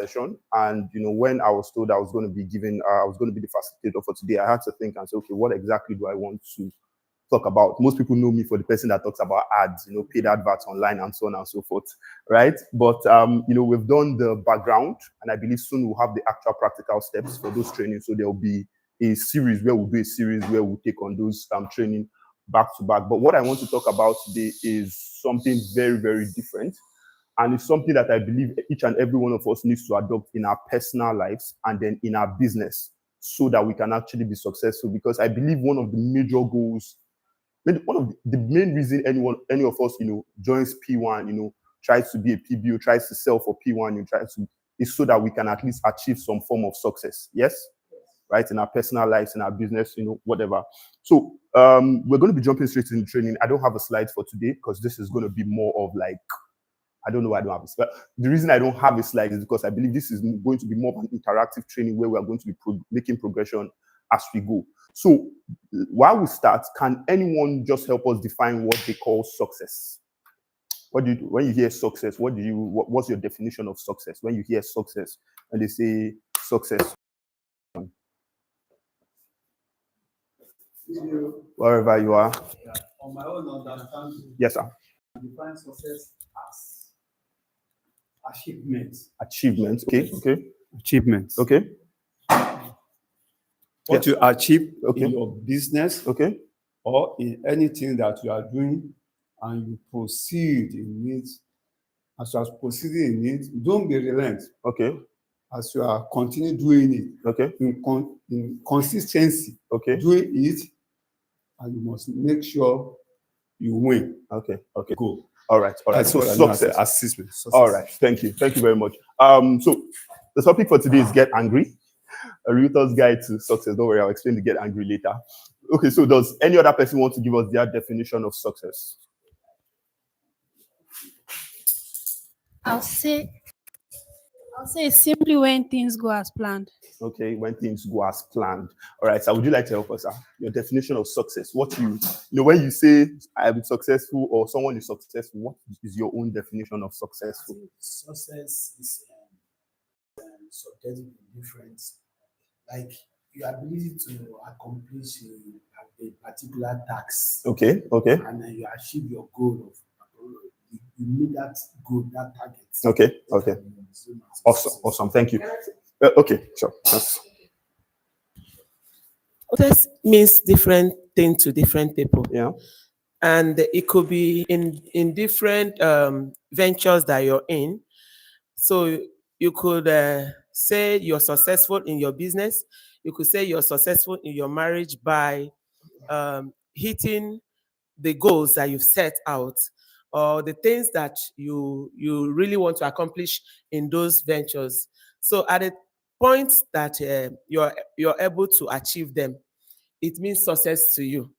session. And when I was told I was going to be the facilitator for today, I had to think and say, okay, what exactly do I want to talk about? Most people know me for the person that talks about ads, paid adverts online and so on and so forth, right? But we've done the background, and I believe soon we'll have the actual practical steps for those trainings. So there'll be a series where we'll take on those training back to back. But what I want to talk about today is something very, very different. And it's something that I believe each and every one of us needs to adopt in our personal lives and then in our business, so that we can actually be successful. Because I believe one of the major goals, one of the main reason any of us, joins P1, tries to be a PBO, tries to sell for P1, is so that we can at least achieve some form of success. Yes? Right? In our personal lives, in our business, whatever. So we're going to be jumping straight into training. I don't have a slide for today because this is going to be more of like, I don't know why I don't have a slide. The reason I don't have a slide is because I believe this is going to be more of an interactive training where we are going to be making progression as we go. So while we start, can anyone just help us define what they call success? When you hear success, what's your definition of success? When you hear success and they say success, wherever you are. Yeah. On my own understanding, yes, sir. I define success as achievement. Achievement. Okay. Achievement. Okay. What you achieve in your business, or in anything that you are doing, and you proceed in it. As you are proceeding in it, don't be relent. Okay. As you are continue doing it. Okay. In consistency. Okay. Doing it, and you must make sure you win. Okay. Go. All right. So success. Assessment. All right. Thank you very much. So the topic for today is get angry. A Realtor's guide to success. Don't worry, I'll explain the get angry later. Okay. So does any other person want to give us their definition of success? I'll say simply when things go as planned. Okay, when things go as planned. All right, so would you like to help us out? Your definition of success. What when you say I am successful or someone is successful, what is your own definition of successful? Success is subjective and different. Like your ability to accomplish a particular task. Okay. And then you achieve your goal of you meet that goal, that target. Okay. Awesome. Thank you. Okay, sure. Success means different thing to different people. Yeah. And it could be in different ventures that you're in. So you could say you're successful in your business. You could say you're successful in your marriage by hitting the goals that you've set out, or the things that you really want to accomplish in those ventures. So at the point that you're able to achieve them, it means success to you.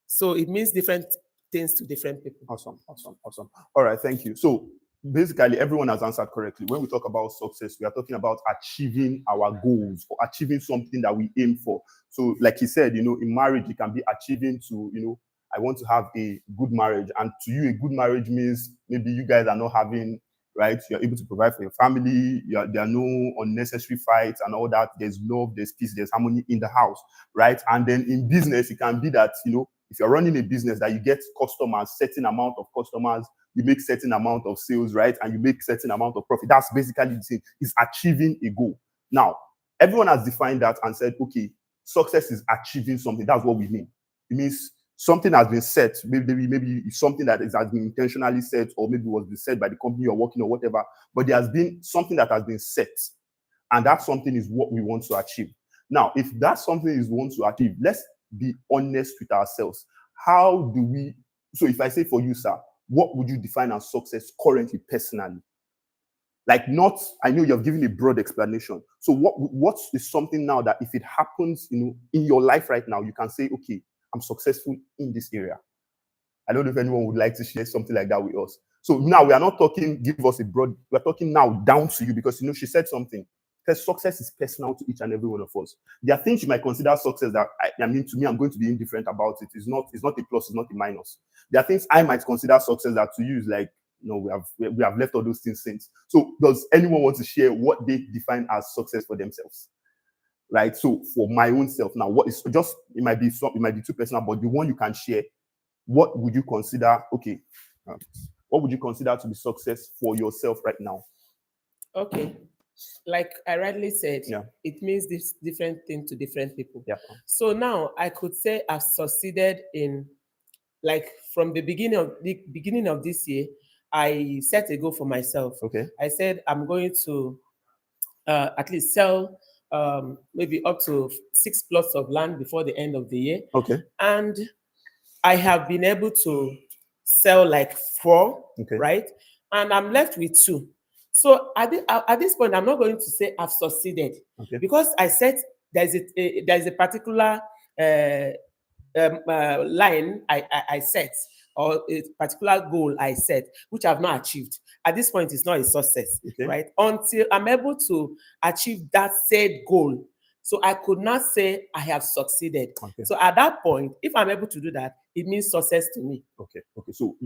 So it means different things to different people. Awesome. All right, thank you. So basically, everyone has answered correctly. When we talk about success, we are talking about achieving our goals or achieving something that we aim for. So like he said, in marriage, it can be achieving to, I want to have a good marriage. And to you, a good marriage means maybe you guys are not having, right? You're able to provide for your family. There are no unnecessary fights and all that. There's love, there's peace, there's harmony in the house, right? And then in business, it can be that, if you're running a business that you get customers, certain amount of customers, you make certain amount of sales, right? And you make certain amount of profit. That's basically the thing, is achieving a goal. Now, everyone has defined that and said, okay, success is achieving something. That's what we mean. It means something has been set. Maybe it's something that has been intentionally set, or maybe was set by the company you're working or whatever. But there has been something that has been set. And that something is what we want to achieve. Now, if that something is want to achieve, let's be honest with ourselves. So if I say for you, sir, what would you define as success currently, personally? Like I know you've given a broad explanation. So what is something now that if it happens, in your life right now, you can say, okay, I'm successful in this area. I don't know if anyone would like to share something like that with us. So now we are not talking, give us a broad, we're talking now down to you, because she said something. Because success is personal to each and every one of us. There are things you might consider success that, to me, I'm going to be indifferent about it. It's not a plus, it's not a minus. There are things I might consider success that to you is like, No, we have left all those things since. So does anyone want to share what they define as success for themselves? Right. So for my own self now, what is just it might be too personal, but the one you can share, what would you consider what would you consider to be success for yourself right now? Okay. Like I rightly said, Yeah. it means this different thing to different people. Yeah. So now I could say I've succeeded in, like, from the beginning of this year, I set a goal for myself. Okay. I said I'm going to at least sell maybe up to 6 plots of land before the end of the year. Okay. And I have been able to sell like 4, Okay. right? And I'm left with 2. So at this point, I'm not going to say I've succeeded, Okay. because I said there's a particular line I set, or a particular goal I set, which I've not achieved. At this point, it's not a success, Okay. right? Until I'm able to achieve that said goal. So I could not say I have succeeded. Okay. So at that point, if I'm able to do that, it means success to me. Okay. So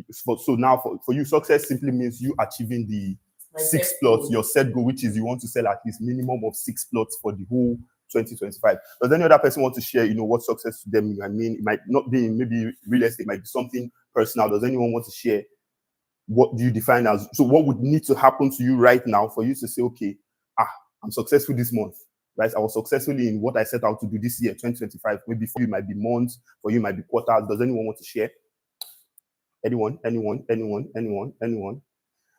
now for you, success simply means you achieving the My 6 set plots, goal. your set goal, which is you want to sell at least minimum of 6 plots for the whole 2025. Does any other person want to share, what success to them? I mean, it might not be maybe real estate, it might be something personal. Does anyone want to share what do you define as? So what would need to happen to you right now for you to say, okay, I'm successful this month, right? I was successful in what I set out to do this year, 2025. Maybe for you it might be months, for you it might be quarters. Does anyone want to share? Anyone?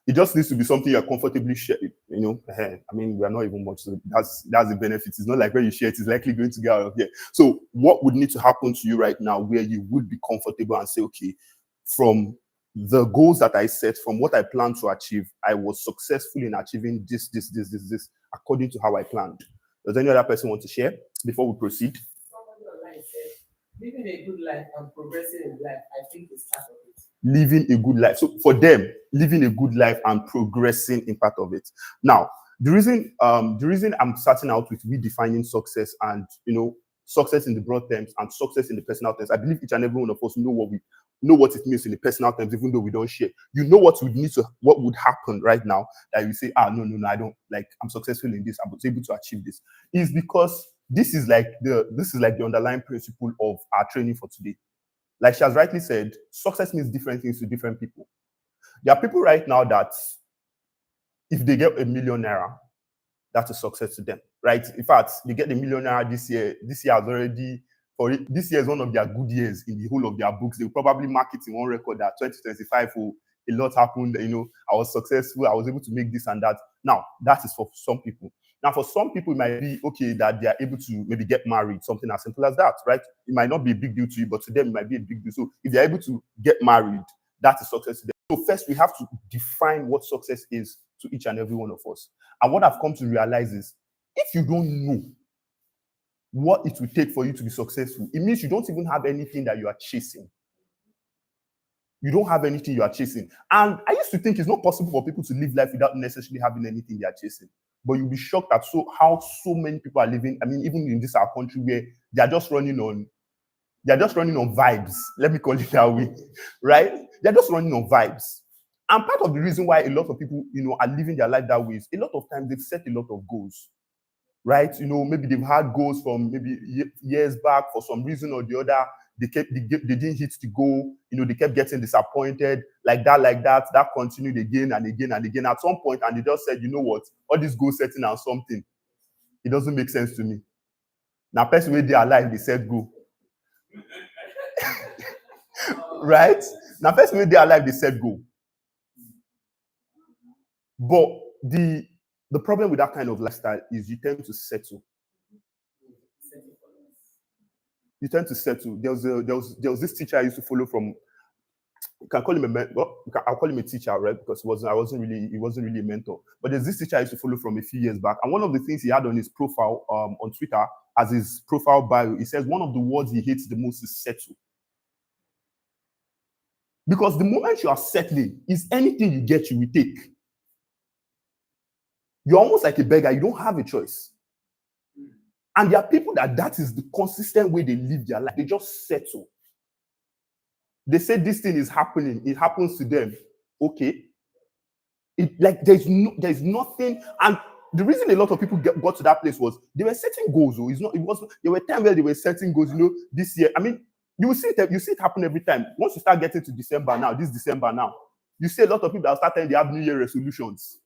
It just needs to be something you're comfortably sharing, I mean, we are not even much, so that's the benefit. It's not like when you share it, it's likely going to get out of here. So what would need to happen to you right now where you would be comfortable and say, okay, from the goals that I set, from what I plan to achieve, I was successful in achieving this, according to how I planned. Does any other person want to share before we proceed? Somebody online said, living a good life and progressing in life, I think is part of it. Living a good life. So for them, living a good life and progressing in part of it. Now, the reason I'm starting out with redefining success and success in the broad terms and success in the personal terms, I believe each and every one of us know what it means in the personal terms, even though we don't share. What would happen right now that you say, no, I don't, like, I'm successful in this, I was able to achieve this, is because this is like the underlying principle of our training for today. Like she has rightly said, success means different things to different people. There are people right now that if they get $1 million, that's a success to them, right? In fact, they get the $1 million this year. This year is one of their good years in the whole of their books. They'll probably mark it in one record that 2025, a lot happened. I was successful. I was able to make this and that. Now, that is for some people. Now, for some people, it might be okay that they are able to maybe get married, something as simple as that, right? It might not be a big deal to you, but to them, it might be a big deal. So if they're able to get married, that is success to them. So first, we have to define what success is to each and every one of us. And what I've come to realize is, if you don't know what it will take for you to be successful, it means you don't even have anything that you are chasing. You don't have anything you are chasing. And I used to think it's not possible for people to live life without necessarily having anything they are chasing. But you'll be shocked at how so many people are living. I mean, even in this our country where they're just running on vibes. Let me call it that way, right? They're just running on vibes. And part of the reason why a lot of people, are living their life that way is a lot of times they've set a lot of goals, right? Maybe they've had goals from maybe years back. For some reason or the other, they didn't hit the goal. They kept getting disappointed, like that continued again and again and again. At some point, and they just said, you know what, all this goal setting and something, it doesn't make sense to me. Now, person where they are alive, they set goal. Right? Now, person where they are alive, they set goal. But the problem with that kind of lifestyle is you tend to settle. You tend to settle. There was this teacher I used to follow from. You can call him I'll call him a teacher, right? Because he wasn't really a mentor. But there's this teacher I used to follow from a few years back, and one of the things he had on his profile on Twitter as his profile bio, he says one of the words he hates the most is settle. Because the moment you are settling, is anything you get, you will take. You're almost like a beggar. You don't have a choice. And there are people that is the consistent way they live their life. They just settle. They say this thing is happening. It happens to them. Okay. There's nothing. And the reason a lot of people got to that place was they were setting goals. There were times where they were setting goals, this year. I mean, you see it happen every time. Once you start getting to December now, this December now, you see a lot of people that will start telling they have New Year resolutions.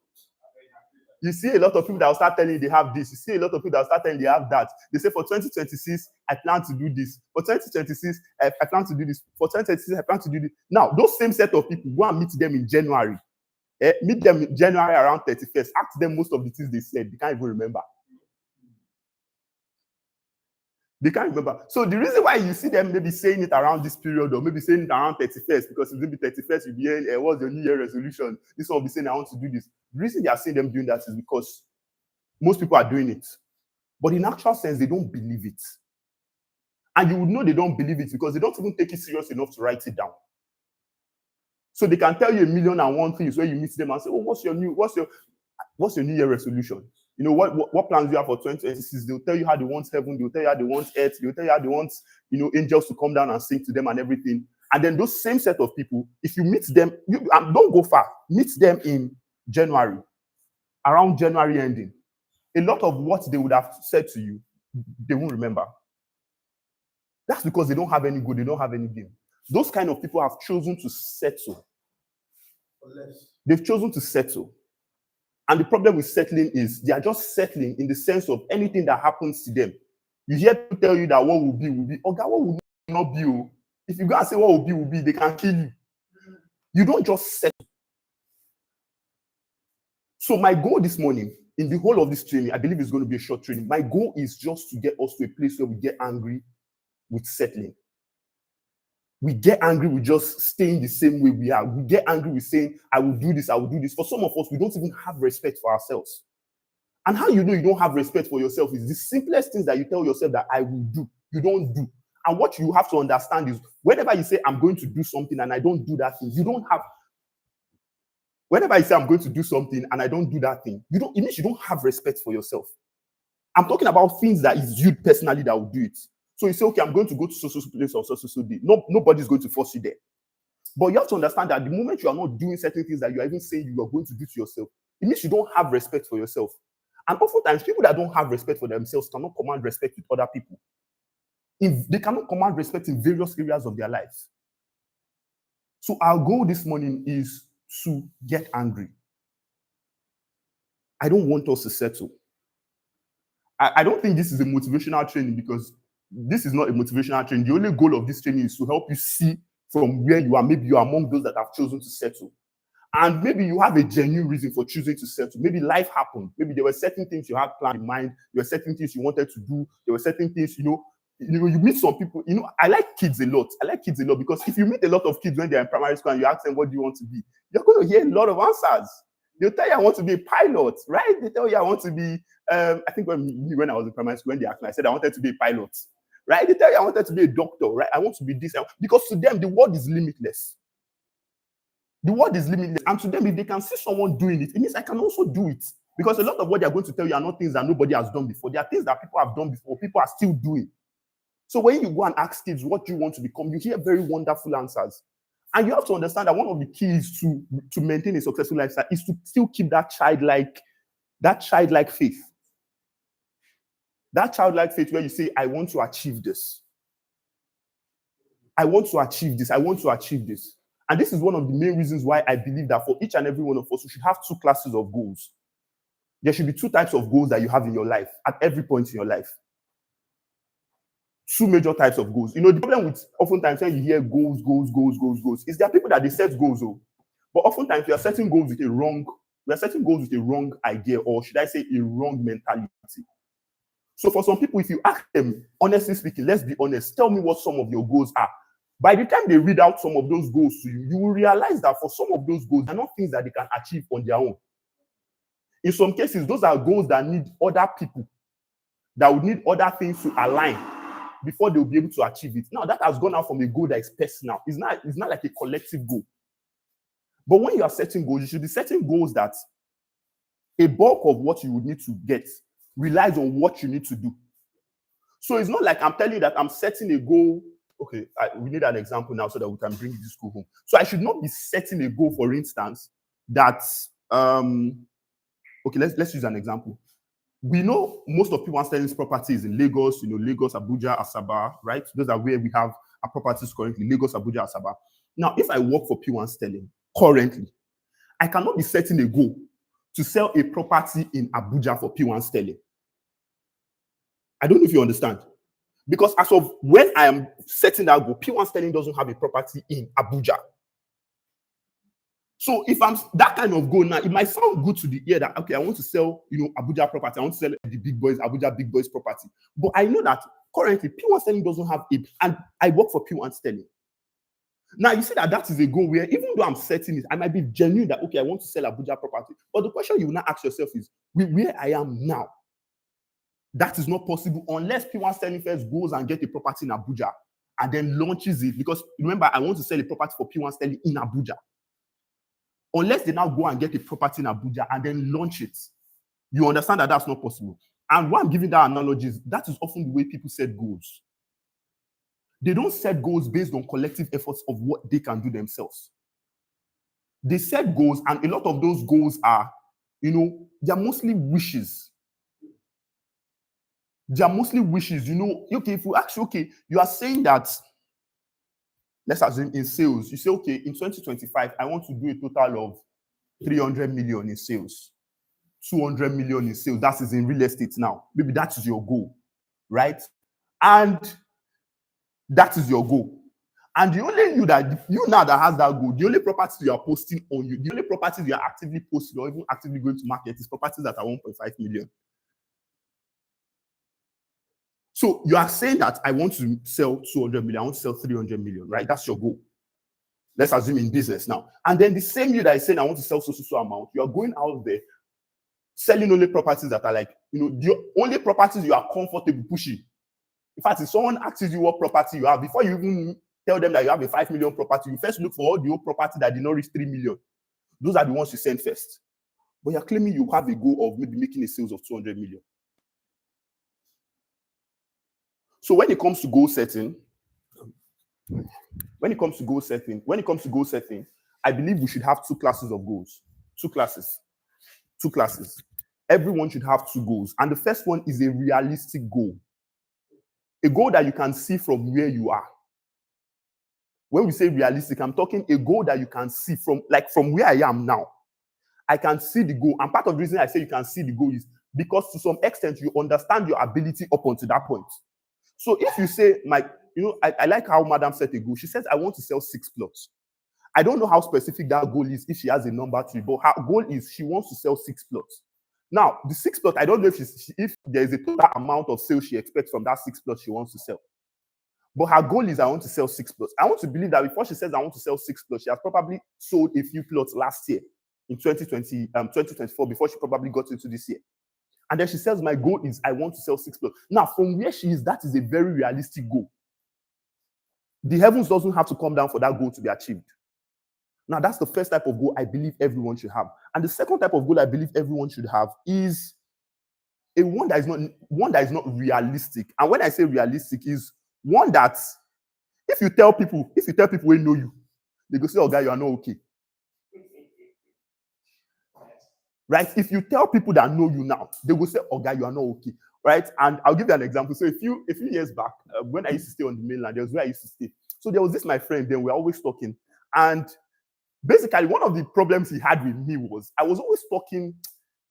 You see a lot of people that will start telling they have this. You see a lot of people that will start telling they have that. They say for 2026, I plan to do this. For 2026, I plan to do this. For 2026, I plan to do this. Now, those same set of people, go and meet them in January. Meet them in January around 31st. Ask them most of the things they said. They can't even remember. They can't remember. So the reason why you see them maybe saying it around this period or maybe saying it around 31st, because it's maybe 31st, you'll be hearing, what's your New Year resolution? This one will be saying, I want to do this. The reason you are seeing them doing that is because most people are doing it. But in actual sense, they don't believe it. And you would know they don't believe it because they don't even take it serious enough to write it down. So they can tell you 1,000,001 things where you meet them and say, oh, what's your New Year resolution? What plans do you have for 2026? They'll tell you how they want heaven, they'll tell you how they want earth, they'll tell you how they want, angels to come down and sing to them and everything. And then those same set of people, if you meet them, don't go far, meet them in January, around January ending. A lot of what they would have said to you, they won't remember. That's because they don't have any good, they don't have any gain. Those kind of people have chosen to settle. They've chosen to settle. And the problem with settling is they are just settling in the sense of anything that happens to them. You hear people tell you that what will be, will be. Okay, what will not be? If you go and say what will be, they can kill you. You don't just settle. So my goal this morning, in the whole of this training, I believe it's going to be a short training. My goal is just to get us to a place where we get angry with settling. We get angry with just staying the same way we are. We get angry with saying, I will do this, I will do this. For some of us, we don't even have respect for ourselves. And how you know you don't have respect for yourself is the simplest things that you tell yourself that I will do, you don't do. And what you have to understand is whenever you say, I'm going to do something and I don't do that thing, you don't have. Whenever I say I'm going to do something and I don't do that thing, it means you don't have respect for yourself. I'm talking about things that is you personally that will do it. So you say, okay, I'm going to go to so place or so day. Nobody's going to force you there. But you have to understand that the moment you are not doing certain things that you are even saying you are going to do to yourself, it means you don't have respect for yourself. And oftentimes, people that don't have respect for themselves cannot command respect with other people. They cannot command respect in various areas of their lives. So our goal this morning is to get angry. I don't want us to settle. I don't think this is a motivational training because this is not a motivational training. The only goal of this training is to help you see from where you are. Maybe you are among those that have chosen to settle. And maybe you have a genuine reason for choosing to settle. Maybe life happened. Maybe there were certain things you had planned in mind. There were certain things you wanted to do. There were certain things, you meet some people. I like kids a lot. Because if you meet a lot of kids when they're in primary school and you ask them, what do you want to be? You're going to hear a lot of answers. They'll tell you, I want to be a pilot, right? They tell you, I want to be, I think when I was in primary school, when they asked me, I said, I wanted to be a pilot, right? They tell you, I wanted to be a doctor, right? I want to be this. Because to them, the world is limitless. The world is limitless. And to them, if they can see someone doing it, it means I can also do it. Because a lot of what they're going to tell you are not things that nobody has done before. They are things that people have done before, people are still doing. So when you go and ask kids, what do you want to become? You hear very wonderful answers. And you have to understand that one of the keys to maintain a successful lifestyle is to still keep that childlike faith. That childlike faith where you say, I want to achieve this. I want to achieve this. I want to achieve this. And this is one of the main reasons why I believe that for each and every one of us, we should have two classes of goals. There should be two types of goals that you have in your life at every point in your life. Two major types of goals. The problem with oftentimes when you hear goals, is there are people that they set goals, but oftentimes we are setting goals with a wrong idea, or should I say a wrong mentality. So for some people, if you ask them, honestly speaking, let's be honest, tell me what some of your goals are. By the time they read out some of those goals to you, you will realize that for some of those goals, they're not things that they can achieve on their own. In some cases, those are goals that need other people, that would need other things to align before they'll be able to achieve it. Now, that has gone out from a goal that is personal. It's not like a collective goal. But when you are setting goals, you should be setting goals that a bulk of what you would need to get relies on what you need to do. So it's not like I'm telling you that I'm setting a goal. Okay, we need an example now so that we can bring this goal home. So I should not be setting a goal, for instance, that Okay, let's use an example. We know most of P1 Sterling's properties in Lagos, Lagos, Abuja, Asaba, right? Those are where we have our properties currently, Lagos, Abuja, Asaba. Now, if I work for P1 Sterling currently, I cannot be setting a goal to sell a property in Abuja for P1 Sterling. I don't know if you understand. Because as of when I am setting that goal, P1 Sterling doesn't have a property in Abuja. So if I'm that kind of goal now, it might sound good to the ear that, okay, I want to sell, Abuja property. I want to sell the big boys, Abuja big boys property. But I know that currently P1 Sterling doesn't have it, and I work for P1 Sterling. Now, you see that is a goal where even though I'm setting it, I might be genuine that, okay, I want to sell Abuja property. But the question you will now ask yourself is, where I am now, that is not possible unless P1 Sterling first goes and get a property in Abuja and then launches it. Because remember, I want to sell a property for P1 Sterling in Abuja. Unless they now go and get a property in Abuja and then launch it. You understand that that's not possible. And why I'm giving that analogy is that is often the way people set goals. They don't set goals based on collective efforts of what they can do themselves. They set goals, and a lot of those goals are, they're mostly wishes. They're mostly wishes, Okay, if we ask you, okay, you are saying that, let's assume in sales, you say, okay, in 2025, I want to do a total of 300 million in sales, 200 million in sales. That is in real estate now. Maybe that is your goal, right? And that is your goal. And the only you now that has that goal, the only properties you are posting on you, the only properties you are actively posting or even actively going to market is properties that are 1.5 million. So you are saying that I want to sell 200 million, I want to sell 300 million, right? That's your goal. Let's assume in business now. And then the same you that is saying I want to sell so amount, you are going out there selling only properties that are like, the only properties you are comfortable pushing. In fact, if someone asks you what property you have, before you even tell them that you have a 5 million property, you first look for all the old property that did not reach 3 million. Those are the ones you send first. But you're claiming you have a goal of maybe making a sales of 200 million. So when it comes to goal setting, I believe we should have two classes of goals. Two classes. Everyone should have two goals. And the first one is a realistic goal. A goal that you can see from where you are. When we say realistic, I'm talking a goal that you can see from where I am now. I can see the goal. And part of the reason I say you can see the goal is because to some extent you understand your ability up until that point. So if you say, I like how Madam set a goal. She says, I want to sell 6 plots. I don't know how specific that goal is if she has a number to it, but her goal is she wants to sell 6 plots. Now, the 6 plots, I don't know if there is a total amount of sales she expects from that 6 plots she wants to sell. But her goal is I want to sell 6 plots. I want to believe that before she says I want to sell 6 plots, she has probably sold a few plots last year in 2024 before she probably got into this year. And then she says, my goal is I want to sell 6 plots. Now, from where she is, that is a very realistic goal. The heavens doesn't have to come down for that goal to be achieved. Now, that's the first type of goal I believe everyone should have. And the second type of goal I believe everyone should have is one that is not realistic. And when I say realistic, is one that if you tell people we know you, they go say, oh, guy, you are not okay. Right? If you tell people that know you now, they will say, oh, guy, you are not okay. Right? And I'll give you an example. So a few years back, when I used to stay on the mainland, there was where I used to stay. So there was this, my friend, then we're always talking. And basically, one of the problems he had with me was I was always talking.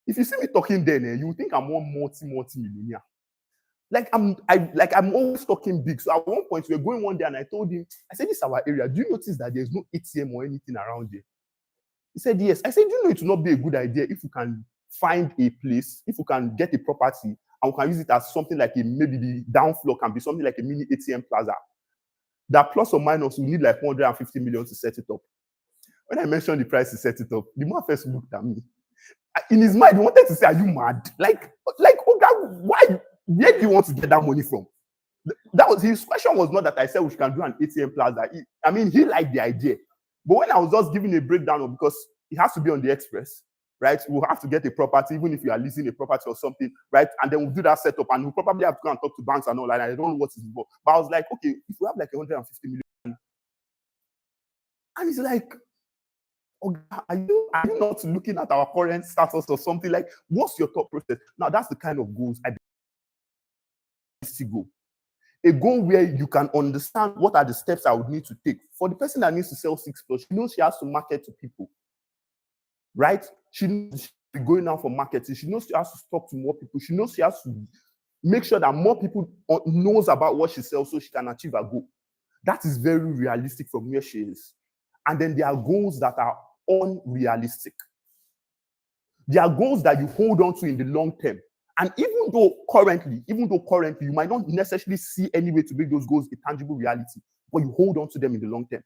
If you see me talking then, you would think I'm one multi-millionaire. I'm always talking big. So at one point, we were going one day and I told him, I said, this is our area. Do you notice that there's no ATM or anything around there? He said, yes. I said, do you know it will not be a good idea if you can find a place, if you can get a property and we can use it as something like maybe the down floor can be something like a mini ATM plaza. That plus or minus, we need like 150 million to set it up. When I mentioned the price to set it up, the man first looked at me. In his mind, he wanted to say, are you mad? Oh God, why? Where do you want to get that money from? That was his question. Was not that I said we can do an ATM plaza. He liked the idea. But when I was just giving a breakdown of, because it has to be on the express, right? We'll have to get a property, even if you are leasing a property or something, right? And then we'll do that setup and we'll probably have to go and talk to banks and all that. I don't know what is involved. But I was like, okay, if we have like 150 million, and he's like, Are you not looking at our current status or something? Like, what's your thought process? Now, that's the kind of goals I see go. A goal where you can understand what are the steps I would need to take. For the person that needs to sell 6 plus, she knows she has to market to people, right? She knows she be going out for marketing. She knows she has to talk to more people. She knows she has to make sure that more people knows about what she sells so she can achieve her goal. That is very realistic from where she is. And then there are goals that are unrealistic. There are goals that you hold on to in the long term. And even though currently you might not necessarily see any way to make those goals a tangible reality, but you hold on to them in the long term.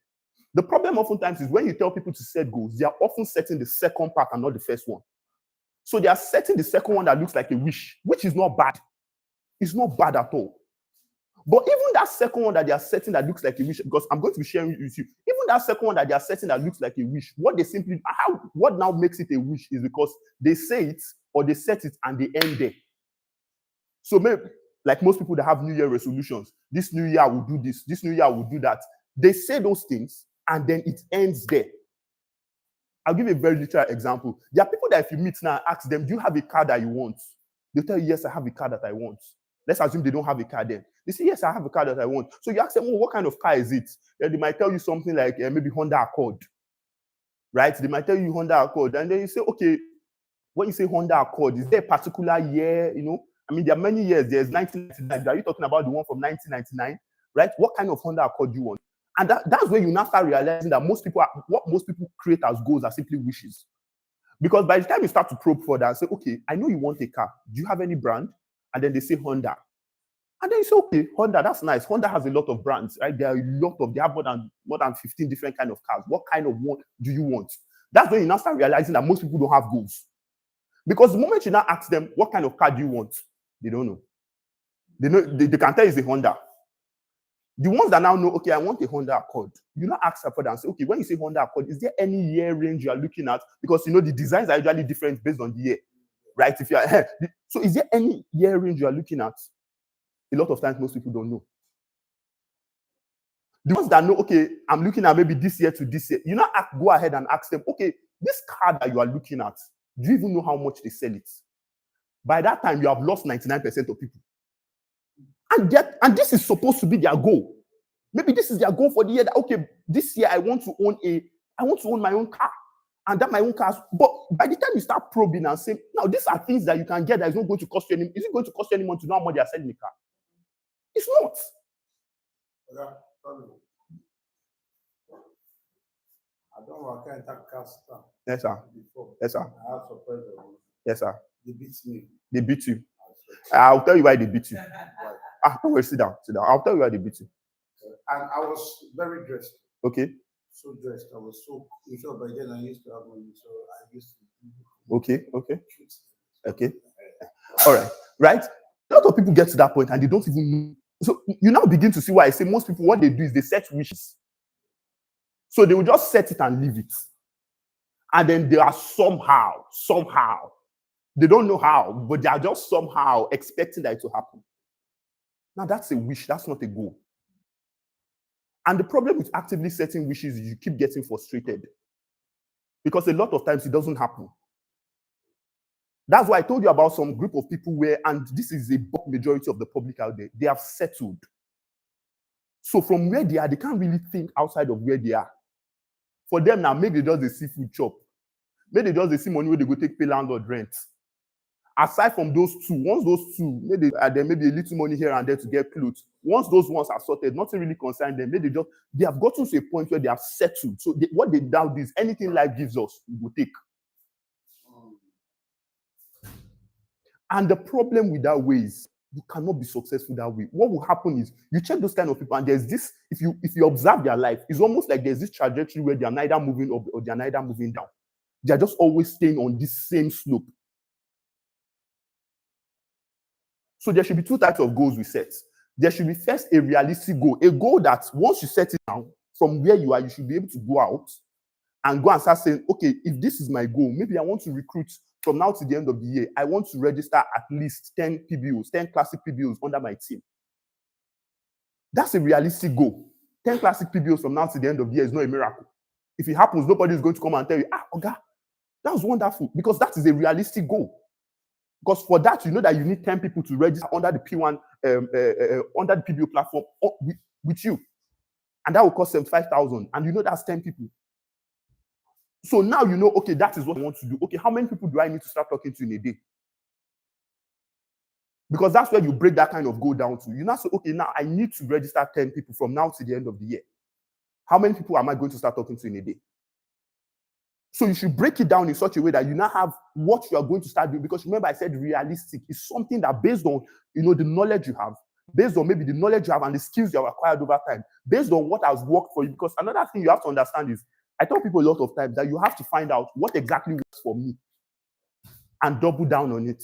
The problem oftentimes is when you tell people to set goals, they are often setting the second part and not the first one. So they are setting the second one that looks like a wish, which is not bad. It's not bad at all. But even that second one that they are setting that looks like a wish, because I'm going to be sharing with you, even that second one that they are setting that looks like a wish, what now makes it a wish is because they say it or they set it and they end there. So maybe, like most people that have New Year resolutions, this New Year I will do this, this New Year I will do that. They say those things and then it ends there. I'll give a very literal example. There are people that if you meet now, ask them, do you have a car that you want? They tell you, yes, I have a car that I want. Let's assume they don't have a car then. They say, yes, I have a car that I want. So you ask them, what kind of car is it? Then they might tell you something like maybe Honda Accord, right? They might tell you Honda Accord. And then you say, okay, when you say Honda Accord, is there a particular year, I mean, there are many years. There's 1999. Are you talking about the one from 1999, right? What kind of Honda Accord do you want? And that's where you now start realizing that what most people create as goals are simply wishes. Because by the time you start to probe further and say, okay, I know you want a car. Do you have any brand? And then they say Honda. And then you say, okay, Honda, that's nice. Honda has a lot of brands, right? They have more than 15 different kind of cars. What kind of one do you want? That's when you now start realizing that most people don't have goals. Because the moment you now ask them, what kind of car do you want? They don't know. They can tell you it's a Honda. The ones that now know, okay, I want a Honda Accord. You now ask her for that and say, okay, when you say Honda Accord, is there any year range you are looking at? Because the designs are usually different based on the year, right? So is there any year range you are looking at? A lot of times, most people don't know. The ones that know, okay, I'm looking at maybe this year to this year, you now go ahead and ask them, okay, this car that you are looking at, do you even know how much they sell it? By that time, you have lost 99% of people. And this is supposed to be their goal. Maybe this is their goal for the year that, okay, this year I want to own my own car. And that my own car. But by the time you start probing and saying, now these are things that you can get that is not going to cost you any. Is it going to cost you any money to know how much they are selling the car? It's not. I don't know. I can't take cars. Yes, sir. Yes, sir. I have surprise. Yes, sir. They beat me. They beat you. I'll tell you why they beat you. Don't worry, sit down. I'll tell you why they beat you. And I was very dressed. Okay. So dressed. I was so, in short, by then I used to have money. So I used to. Okay. All right. Right? A lot of people get to that point and they don't even know. So you now begin to see why I say most people, what they do is they set wishes. So they will just set it and leave it. And then they are somehow, they don't know how, but they are just somehow expecting that it will happen. Now that's a wish, that's not a goal. And the problem with actively setting wishes is you keep getting frustrated. Because a lot of times it doesn't happen. That's why I told you about some group of people where, and this is a majority of the public out there, they have settled. So from where they are, they can't really think outside of where they are. For them now, maybe they just a seafood chop. Maybe they just see money where they go take pay landlord rent. Aside from those two, once those two, maybe there may be a little money here and there to get clothes. Once those ones are sorted, nothing really concerns them. Maybe they have gotten to a point where they have settled. So what they doubt is anything life gives us, we will take. And the problem with that way is you cannot be successful that way. What will happen is you check those kind of people, and there's this, if you observe their life, it's almost like there's this trajectory where they are neither moving up or they are neither moving down. They are just always staying on this same slope. So there should be two types of goals we set. There should be first a realistic goal, a goal that once you set it down, from where you are, you should be able to go out and go and start saying, okay, if this is my goal, maybe I want to recruit from now to the end of the year, I want to register at least 10 PBOs, 10 classic PBOs under my team. That's a realistic goal. 10 classic PBOs from now to the end of the year is not a miracle. If it happens, nobody is going to come and tell you, Oga, that was wonderful, because that is a realistic goal. Because for that, you know that you need 10 people to register under the P1, under the PBO platform with you. And that will cost 75,000. And you know that's 10 people. So now you know, okay, that is what I want to do. Okay, how many people do I need to start talking to in a day? Because that's where you break that kind of goal down to. You now say, okay, now I need to register 10 people from now to the end of the year. How many people am I going to start talking to in a day? So you should break it down in such a way that you now have what you are going to start doing. Because remember, I said realistic is something that based on, the knowledge you have, based on maybe the knowledge you have and the skills you have acquired over time, based on what has worked for you. Because another thing you have to understand is, I tell people a lot of times that you have to find out what exactly works for me and double down on it.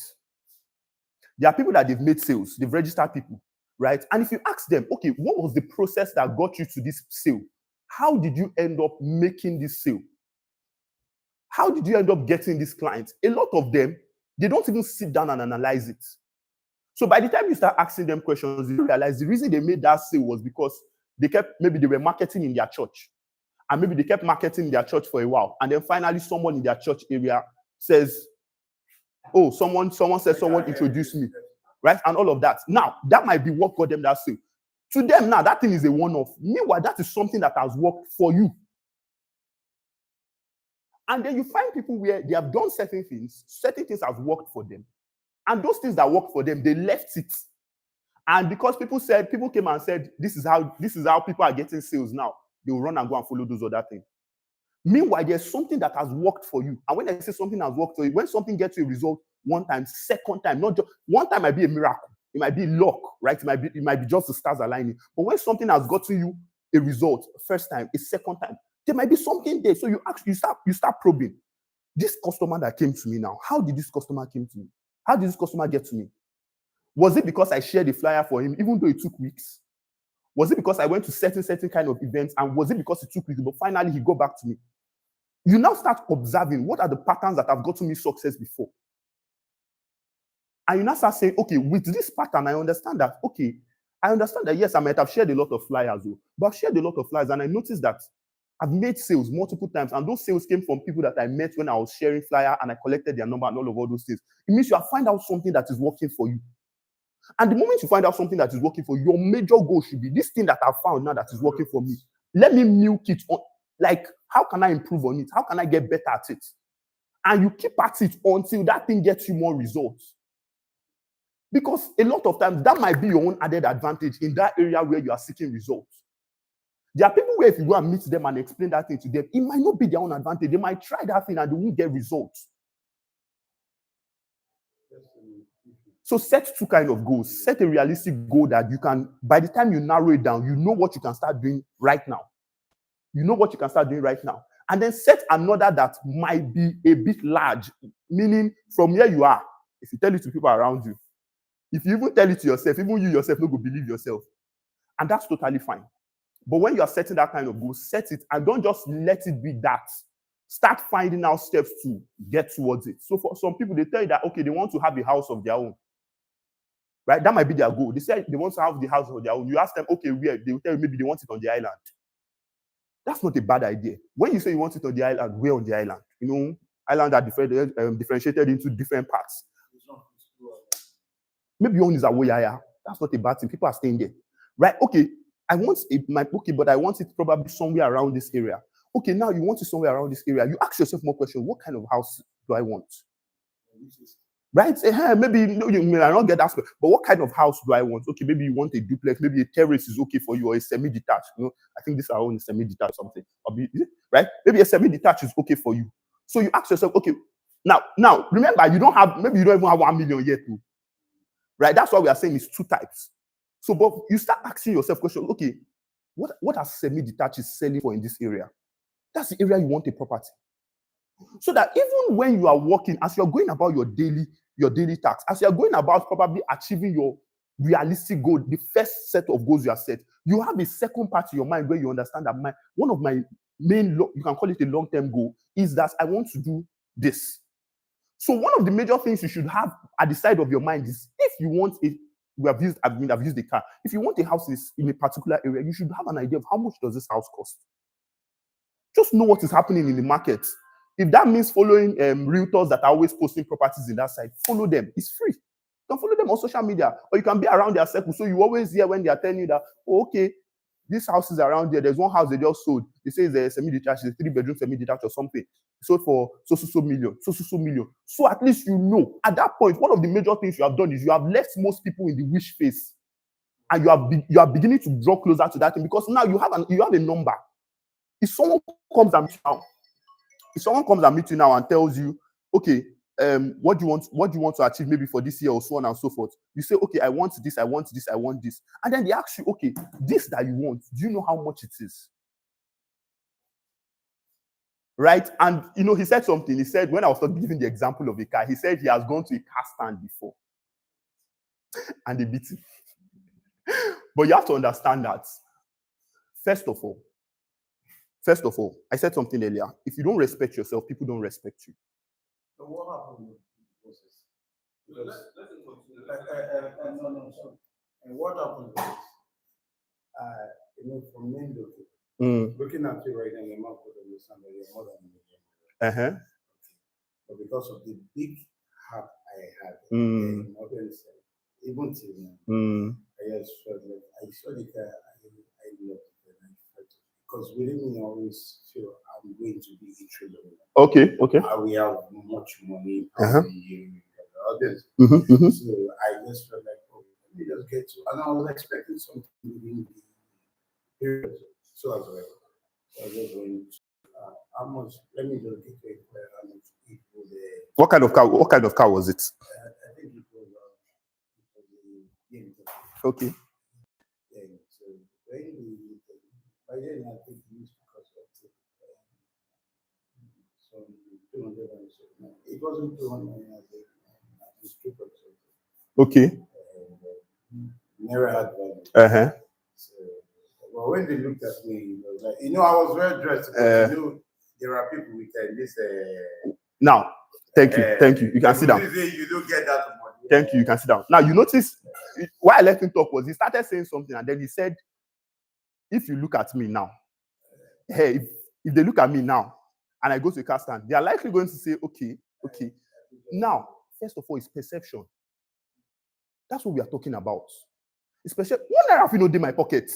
There are people that they've made sales, they've registered people, right? And if you ask them, okay, what was the process that got you to this sale? How did you end up making this sale? How did you end up getting this client? A lot of them, they don't even sit down and analyze it. So by the time you start asking them questions, you realize the reason they made that sale was because maybe they were marketing in their church. And maybe they kept marketing in their church for a while. And then finally someone in their church area says, oh, someone said someone introduced me, right? And all of that. Now, that might be what got them that sale. To them now, that thing is a one-off. Meanwhile, that is something that has worked for you. And then you find people where they have done certain things have worked for them. And those things that worked for them, they left it. And because people came and said, this is how people are getting sales now, they will run and go and follow those other things. Meanwhile, there's something that has worked for you. And when I say something has worked for you, when something gets you a result one time, second time, not just one time might be a miracle. It might be luck, right? It might be just the stars aligning. But when something has gotten you a result, first time, a second time, there might be something there. So you start probing. This customer that came to me now, how did this customer came to me? How did this customer get to me? Was it because I shared a flyer for him, even though it took weeks? Was it because I went to certain kind of events? And was it because it took weeks, but finally he got back to me? You now start observing what are the patterns that have gotten me success before. And you now start saying, okay, with this pattern, I understand that, yes, I might have shared a lot of flyers, but I've shared a lot of flyers, and I noticed that I've made sales multiple times, and those sales came from people that I met when I was sharing flyer and I collected their number and all those things. It means you have found out something that is working for you. And the moment you find out something that is working for you, your major goal should be this thing that I've found now that is working for me. Let me milk it on. Like, how can I improve on it? How can I get better at it? And you keep at it until that thing gets you more results. Because a lot of times that might be your own added advantage in that area where you are seeking results. There are people where if you go and meet them and explain that thing to them, it might not be their own advantage. They might try that thing and they won't get results. So set two kind of goals. Set a realistic goal that you can, by the time you narrow it down, you know what you can start doing right now. You know what you can start doing right now. And then set another that might be a bit large, meaning from where you are, if you tell it to people around you, if you even tell it to yourself, even you yourself don't go believe yourself. And that's totally fine. But when you are setting that kind of goal, set it and don't just let it be that. Start finding out steps to get towards it. So for some people, they tell you that, okay, they want to have a house of their own. Right? That might be their goal. They say they want to have the house of their own. You ask them, okay, where? They will tell you maybe they want it on the island. That's not a bad idea. When you say you want it on the island, where on the island? You know, island are differentiated into different parts. Maybe your own is a Woyaya. That's not a bad thing. People are staying there. Right? Okay, I want but I want it probably somewhere around this area. Okay, now you want it somewhere around this area. You ask yourself more questions. What kind of house do I want? Right? Say, hey, maybe you may not get that, but what kind of house do I want? Okay, maybe you want a duplex, maybe a terrace is okay for you, or a semi-detached. You know, I think this our own semi-detached something. Right? Maybe a semi-detached is okay for you. So you ask yourself, okay, now remember, maybe you don't even have 1 million yet, too. Right? That's why we are saying it's two types. So, but you start asking yourself questions, okay, what are semi-detached selling for in this area? That's the area you want a property. So that even when you are working, as you're going about your daily tasks, as you're going about probably achieving your realistic goal, the first set of goals you have set, you have a second part of your mind where you understand that one of my main, you can call it a long-term goal, is that I want to do this. So one of the major things you should have at the side of your mind is if you want I've used a car. If you want a house in a particular area, you should have an idea of how much does this house cost. Just know what is happening in the market. If that means following realtors that are always posting properties in that site, follow them. It's free. You can follow them on social media, or you can be around their circle. So you always hear when they are telling you that, oh, okay, this house is around here. There's one house they just sold. They say it's a semi-detached, it's a 3-bedroom semi-detached or something. Sold for so million. So at least you know. At that point, one of the major things you have done is you have left most people in the wish phase, and you are beginning to draw closer to that thing, because now you have a number. If someone comes and meets you now and tells you, okay, what do you want to achieve maybe for this year, or so on and so forth, you say, okay, I want this, and then they ask you, okay, this that you want, do you know how much it is? Right? And he said something. He said, when I was giving the example of a car, he said he has gone to a car stand before and they beat him. But you have to understand that, first of all, I said something earlier. If you don't respect yourself, people don't respect you. So what happened with the process? No. And what happened was, from main looking at you right now, your mouth could understand that you're more than a million. But because of the big heart I had, even till now, I just felt like I saw the car, I loved it, and I felt it. Because within me, I always feel I'm going to be a trillionaire. Okay. I will have much money, others. So I just felt like, oh, let me just get to, and I was expecting something within the period. So as well, I was just going to, how much, let me just get to how much it was. What kind of car was it? I think it was a BMW. Okay. Yeah, so by then I think it used to cost some 200 and so. No, it wasn't 200, I think it's 2%. Okay. Never had value. So, but when they looked at me, it was like, I was well dressed. But there are people with this. Now, thank you. You can sit down. You don't get that money. Thank you. You can sit down. Now, you notice why I let him talk was he started saying something, and then he said, if you look at me now, hey, if they look at me now and I go to a car stand, they are likely going to say, okay. Now, first of all, it's perception. That's what we are talking about. Especially one naira in my pocket.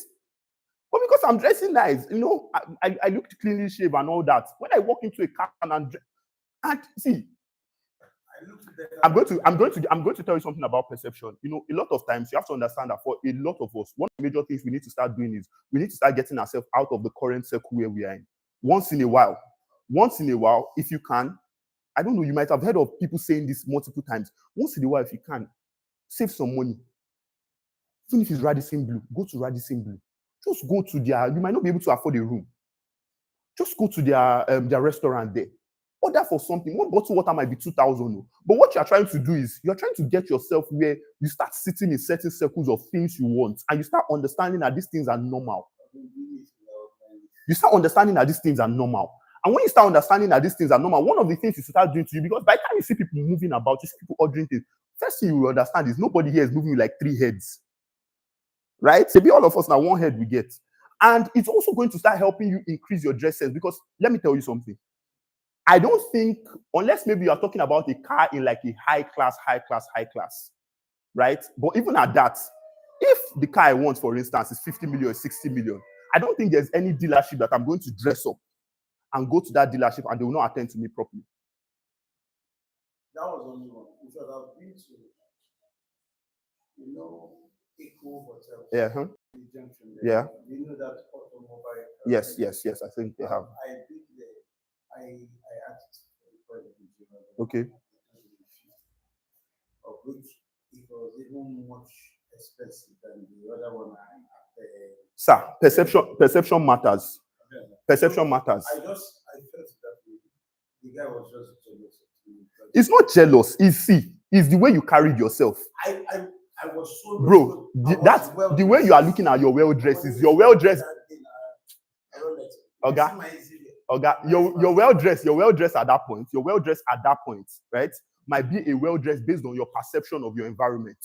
But because I'm dressing nice, I looked cleanly shaved and all that. When I walk into a car and see, I'm going to tell you something about perception. A lot of times you have to understand that for a lot of us, one of the major things we need to start doing is we need to start getting ourselves out of the current circle where we are in. Once in a while, if you can, I don't know, you might have heard of people saying this multiple times. Once in a while, if you can, save some money. Even if it's Radisson Blue, go to Radisson Blue. Just go to you might not be able to afford a room. Just go to their restaurant there. Order for something. One bottle of water might be 2,000. But what you're trying to do is you're trying to get yourself where you start sitting in certain circles of things you want, and you start understanding that these things are normal. You start understanding that these things are normal. And when you start understanding that these things are normal, one of the things you start doing to you, because by the time you see people moving about, you see people ordering things, first thing you will understand is nobody here is moving with like 3 heads. Right? Maybe all of us now 1 head we get. And it's also going to start helping you increase your dress sense, because let me tell you something. I don't think, unless maybe you are talking about a car in like a high class, right? But even at that, if the car I want, for instance, is 50 million, 60 million, I don't think there's any dealership that I'm going to dress up and go to that dealership and they will not attend to me properly. That was only one. Because I've been to, Eco Hotel. Yeah. The junction there. Yeah. You know that automobile. Yes. I think they have. I've been there. I asked for the consumer. Okay. Of which it was even much expensive than the other one I Sir, perception matters. Perception matters. I felt that the guy was just jealous of me. It's not jealous. It's the way you carried yourself. I was so bro. The way you are looking at your well dress is your well dress. Okay, your well dress at that point, right? Might be a well dress based on your perception of your environment.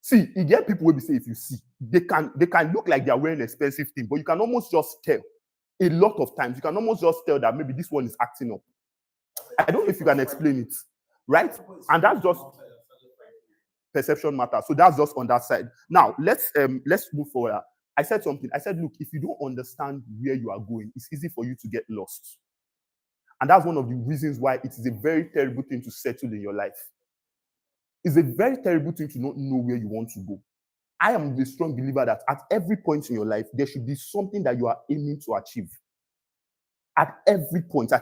See, you get people will be say if you see, they can look like they are wearing expensive things, but you can almost just tell a lot of times. You can almost just tell that maybe this one is acting up. I don't know if you can explain it, right? And that's just perception matter. So that's just on that side. Now let's move forward. I said something. I said, look, if you don't understand where you are going, it's easy for you to get lost. And that's one of the reasons why it is a very terrible thing to settle in your life. It's a very terrible thing to not know where you want to go. I am the strong believer that at every point in your life, there should be something that you are aiming to achieve. At every point,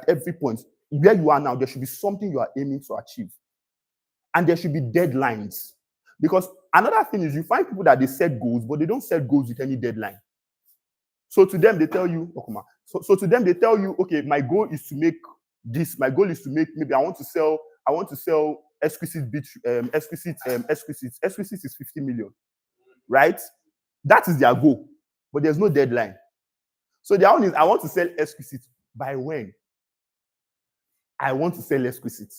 where you are now, there should be something you are aiming to achieve. And there should be deadlines. Because another thing is you find people that they set goals, but they don't set goals with any deadline. So to them, they tell you, so to them, they tell you, okay, my goal is to make this. My goal is to make, maybe I want to sell exquisite is 50 million, right? That is their goal, but there's no deadline. So their own is, I want to sell exquisite. By when? I want to sell exquisite.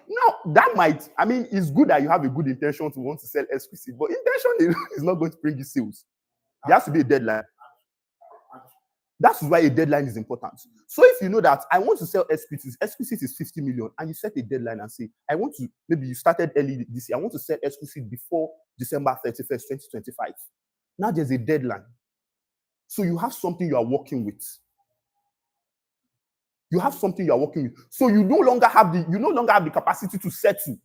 Now, that might, I mean, it's good that you have a good intention to want to sell exquisite, but intention is not going to bring you sales. There has to be a deadline. That's why a deadline is important. So if you know that I want to sell exquisite is 50 million, and you set a deadline and say, I want to, maybe you started early this year, I want to sell exquisite before December 31st, 2025. Now there's a deadline. So you have something you are working with. You have something you are working with. So you no longer have the capacity to settle.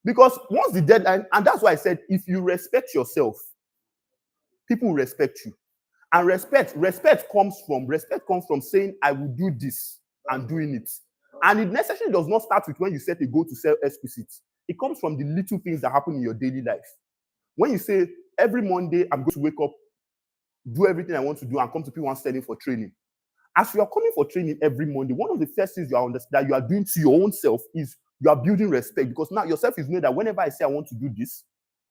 Because once the deadline, and that's why I said, if you respect yourself, people will respect you. And respect comes from saying, I will do this and doing it. And it necessarily does not start with when you set a goal to sell exquisite. It comes from the little things that happen in your daily life. When you say, every Monday, I'm going to wake up, do everything I want to do, and come to P1 studying for training. As you are coming for training every Monday, one of the first things that you are doing to your own self is you are building respect, because now yourself is knowing that whenever I say I want to do this,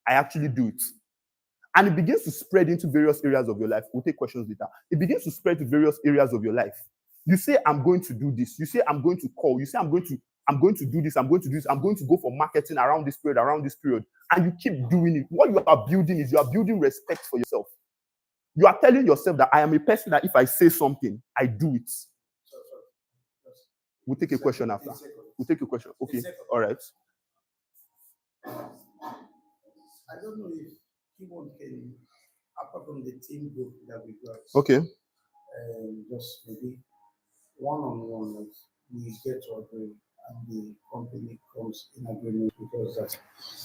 I actually do it. And it begins to spread into various areas of your life. We'll take questions later. It begins to spread to various areas of your life. You say, I'm going to do this. You say, I'm going to call. You say, I'm going to do this. I'm going to do this. I'm going to go for marketing around this period. And you keep doing it. What you are building is you are building respect for yourself. You are telling yourself that I am a person that if I say something, I do it. We'll take a question after. We'll take a question. Okay. All right. I don't know if P1 can, apart from the team group that we got. Okay. Just maybe one-on-one, like we get to agree and the company comes in agreement, because that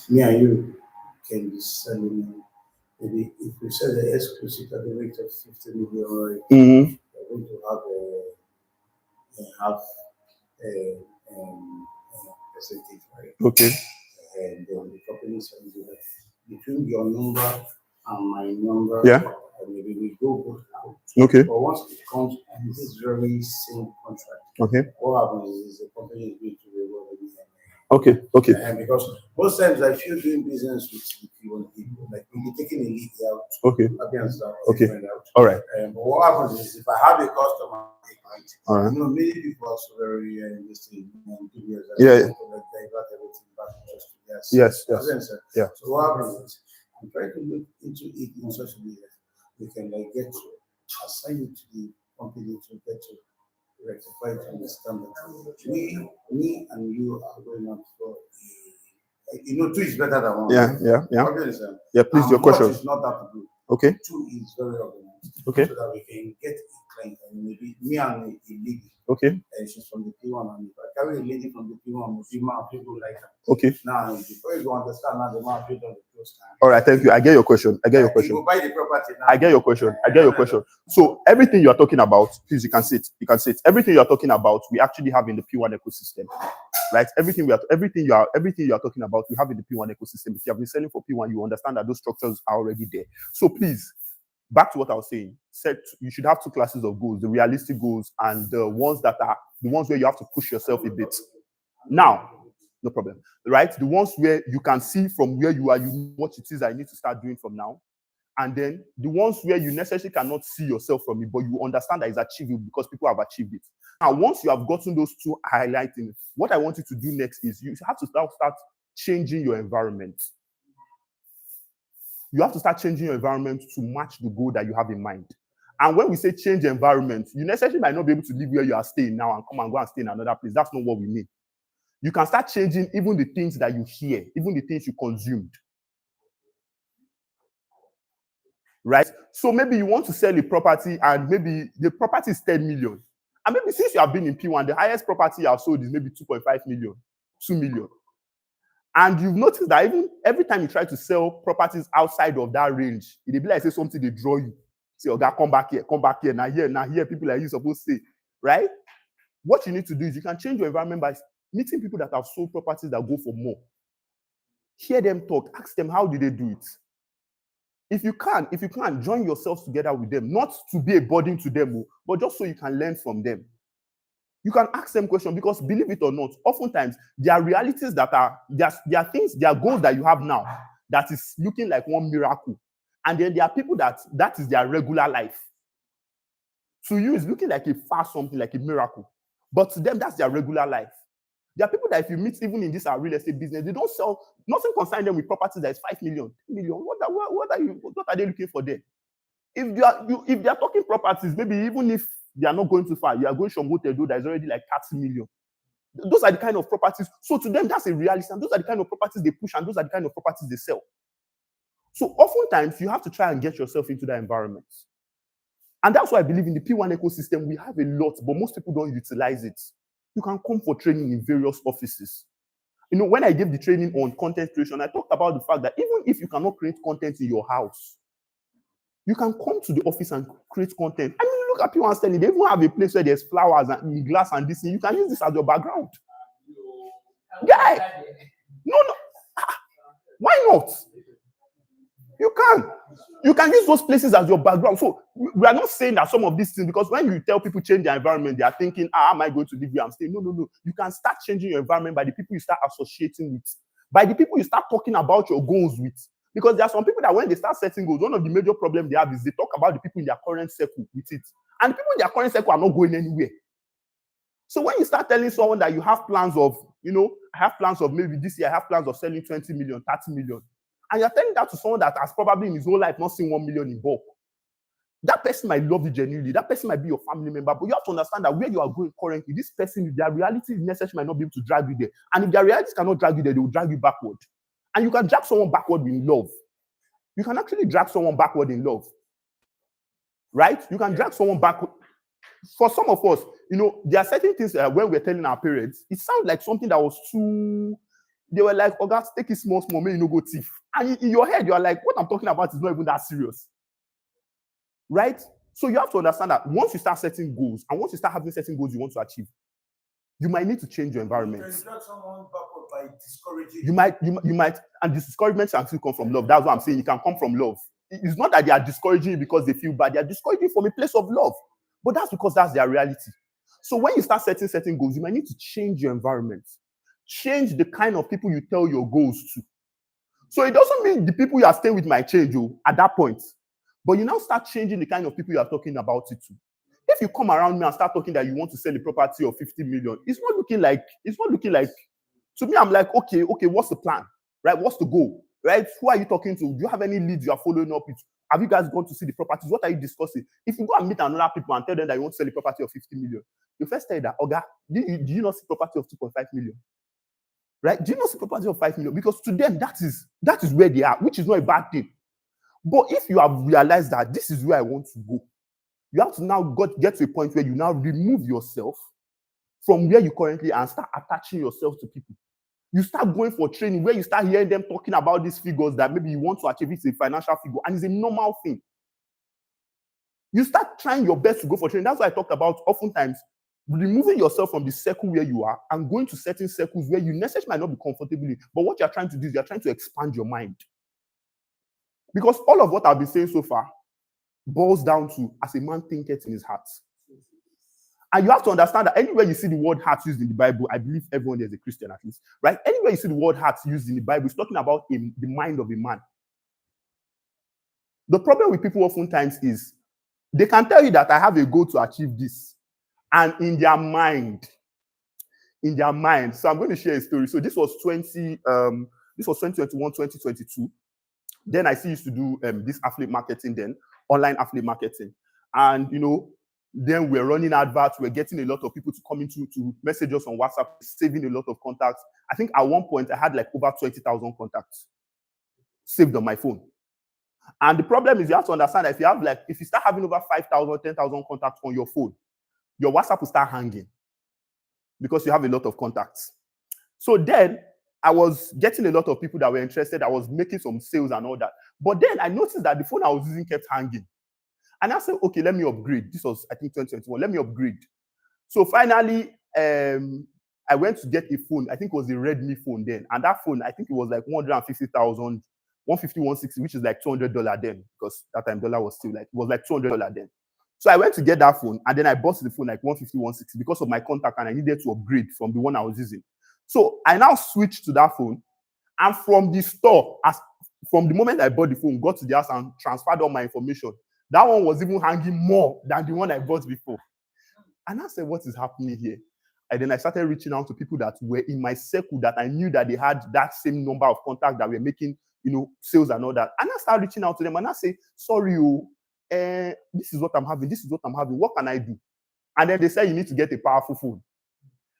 me and you can be selling. Maybe if we sell the exclusive at the rate of 50 million, right, we're going to have a percentage, right? Okay. And then the company is going to do that between your number and my number. Yeah. And maybe we go both out. Okay. But once it comes and this very same contract, okay, what happens is the company is going to reward me. Okay. Okay. And because most times I feel doing business with people, like we'll be taking a lead out. Okay. Against that. Okay. Out. All right. But what happens is if I have a customer, All right. you know, many people are so very interested in videos. Yeah. Like divert everything back just to this. Yes. Yeah. So what happens is I'm trying to look into it in such a way that we can like get to assign it to the company to get to rectify to understand that me and you are going out for two is better than one. Yeah. Yeah, please, your question. Is not that to do. Okay. Two is very organized. Okay. So that we can get a client and maybe me and a lady. Okay. And she's from the P1 and if I carry a lady from the P1, people like her. Okay. Now before you go understand now the man people on the close time. All right, thank you. I get your question. You go buy the property now. I get your question. So everything you are talking about, please, you can see it. Everything you are talking about, we actually have in the P1 ecosystem, right? Everything you are talking about, we have in the P1 ecosystem. If you have been selling for P1, you understand that those structures are already there. So please, back to what I was saying. You should have two classes of goals: the realistic goals and the ones where you have to push yourself a bit. Now, no problem, right? The ones where you can see from where you are, you know what it is I need to start doing from now. And then the ones where you necessarily cannot see yourself from it, but you understand that it's achievable because people have achieved it. Now, once you have gotten those two highlighting, what I want you to do next is you have to start changing your environment. You have to start changing your environment to match the goal that you have in mind. And when we say change environment, you necessarily might not be able to live where you are staying now and come and go and stay in another place. That's not what we mean. You can start changing even the things that you hear, even the things you consumed. Right? So maybe you want to sell a property and maybe the property is 10 million. And maybe since you have been in P1, the highest property you have sold is maybe 2.5 million, 2 million. And you've noticed that even every time you try to sell properties outside of that range, it'll be like say something they draw you. Say, oh God, come back here, now here, people like you supposed to say, right? What you need to do is you can change your environment by meeting people that have sold properties that go for more. Hear them talk, ask them how did they do it. If you can, join yourselves together with them, not to be a burden to them, but just so you can learn from them. You can ask them questions because believe it or not, oftentimes there are realities that are, there are things, there are goals that you have now that is looking like one miracle. And then there are people that is their regular life. To you, it's looking like a fast something, like a miracle. But to them, that's their regular life. There are people that if you meet even in this real estate business, they don't sell, nothing concerns them with properties that is 5 million, 10 million. What are they looking for there? If they are talking properties, maybe even if they are not going too far, you are going from Tedo that is already like 30 million. Those are the kind of properties. So to them, that's a reality. And those are the kind of properties they push, and those are the kind of properties they sell. So oftentimes, you have to try and get yourself into that environment. And that's why I believe in the P1 ecosystem, we have a lot, but most people don't utilize it. You can come for training in various offices. You know, when I gave the training on content creation, I talked about the fact that even if you cannot create content in your house, you can come to the office and create content. I mean, look at P1 Stanley. They even have a place where there's flowers and glass and this thing. You can use this as your background. Guy, no. Why not? You can use those places as your background. So we are not saying that some of these things, because when you tell people change their environment, they are thinking, how am I going to live where I'm staying? No. You can start changing your environment by the people you start associating with, by the people you start talking about your goals with. Because there are some people that when they start setting goals, one of the major problems they have is they talk about the people in their current circle with it. And the people in their current circle are not going anywhere. So when you start telling someone that you have plans of, I have plans of maybe this year, I have plans of selling 20 million, 30 million. And you're telling that to someone that has probably in his whole life not seen 1 million in bulk. That person might love you genuinely. That person might be your family member. But you have to understand that where you are going currently, this person, their reality necessarily might not be able to drag you there. And if their realities cannot drag you there, they will drag you backward. And you can drag someone backward in love. You can actually drag someone backward in love. Right? You can drag someone backward. For some of us, there are certain things when we're telling our parents, it sounds like something that was too... They were like, oh, God, take it small, maybe you go thief. And in your head, you are like, what I'm talking about is not even that serious. Right? So you have to understand that once you start setting goals, and once you start having certain goals you want to achieve, you might need to change your environment. You can drag someone backward by discouraging. You might, and discouragement can still come from love. That's what I'm saying. It can come from love. It's not that they are discouraging you because they feel bad. They are discouraging you from a place of love. But that's because that's their reality. So when you start setting certain goals, you might need to change your environment. Change the kind of people you tell your goals to. So it doesn't mean the people you are staying with might change you at that point. But you now start changing the kind of people you are talking about it to. If you come around me and start talking that you want to sell a property of 50 million, it's not looking like, to me, I'm like, okay, what's the plan? Right? What's the goal? Right? Who are you talking to? Do you have any leads you are following up with? Have you guys gone to see the properties? What are you discussing? If you go and meet another people and tell them that you want to sell a property of 50 million, you first tell you that, Oga, do you not see property of 2.5 million? Right? Do you not see property of 5 million? Because to them, that is where they are, which is not a bad thing. But if you have realized that this is where I want to go, you have to now get to a point where you now remove yourself from where you currently are and start attaching yourself to people. You start going for training where you start hearing them talking about these figures that maybe you want to achieve. It's a financial figure and it's a normal thing. You start trying your best to go for training. That's why I talked about oftentimes removing yourself from the circle where you are and going to certain circles where you necessarily might not be comfortable in. But what you're trying to do is you're trying to expand your mind. Because all of what I've been saying so far boils down to, as a man thinketh in his heart. And you have to understand that anywhere you see the word heart used in the Bible, I believe everyone there is a Christian at least, right? Anywhere you see the word heart used in the Bible, it's talking about the mind of a man. The problem with people oftentimes is they can tell you that I have a goal to achieve this. And in their mind, so I'm going to share a story. So this was 2021, 2022. Then I used to do this affiliate marketing then, online affiliate marketing. And then we're running adverts, we're getting a lot of people to come into to message us on WhatsApp, saving a lot of contacts. I think at one point I had like over 20,000 contacts saved on my phone. And the problem is you have to understand that if you start having over 5,000, 10,000 contacts on your phone, your WhatsApp will start hanging because you have a lot of contacts. So then I was getting a lot of people that were interested. I was making some sales and all that. But then I noticed that the phone I was using kept hanging. And I said, okay, let me upgrade. This was, I think, 2021. Let me upgrade. So finally, I went to get a phone. I think it was a Redmi phone then. And that phone, I think it was like 150,000, 150, 160, which is like $200 then, because that time dollar was still like, it was like $200 then. So I went to get that phone, and then I bought the phone like 150, 160 because of my contact, and I needed to upgrade from the one I was using. So I now switched to that phone, and from the store, from the moment I bought the phone, got to the house and transferred all my information, that one was even hanging more than the one I bought before. And I said, what is happening here? And then I started reaching out to people that were in my circle that I knew that they had that same number of contacts that were making, sales and all that. And I started reaching out to them and I say, sorry, this is what I'm having. This is what I'm having. What can I do? And then they say, you need to get a powerful phone.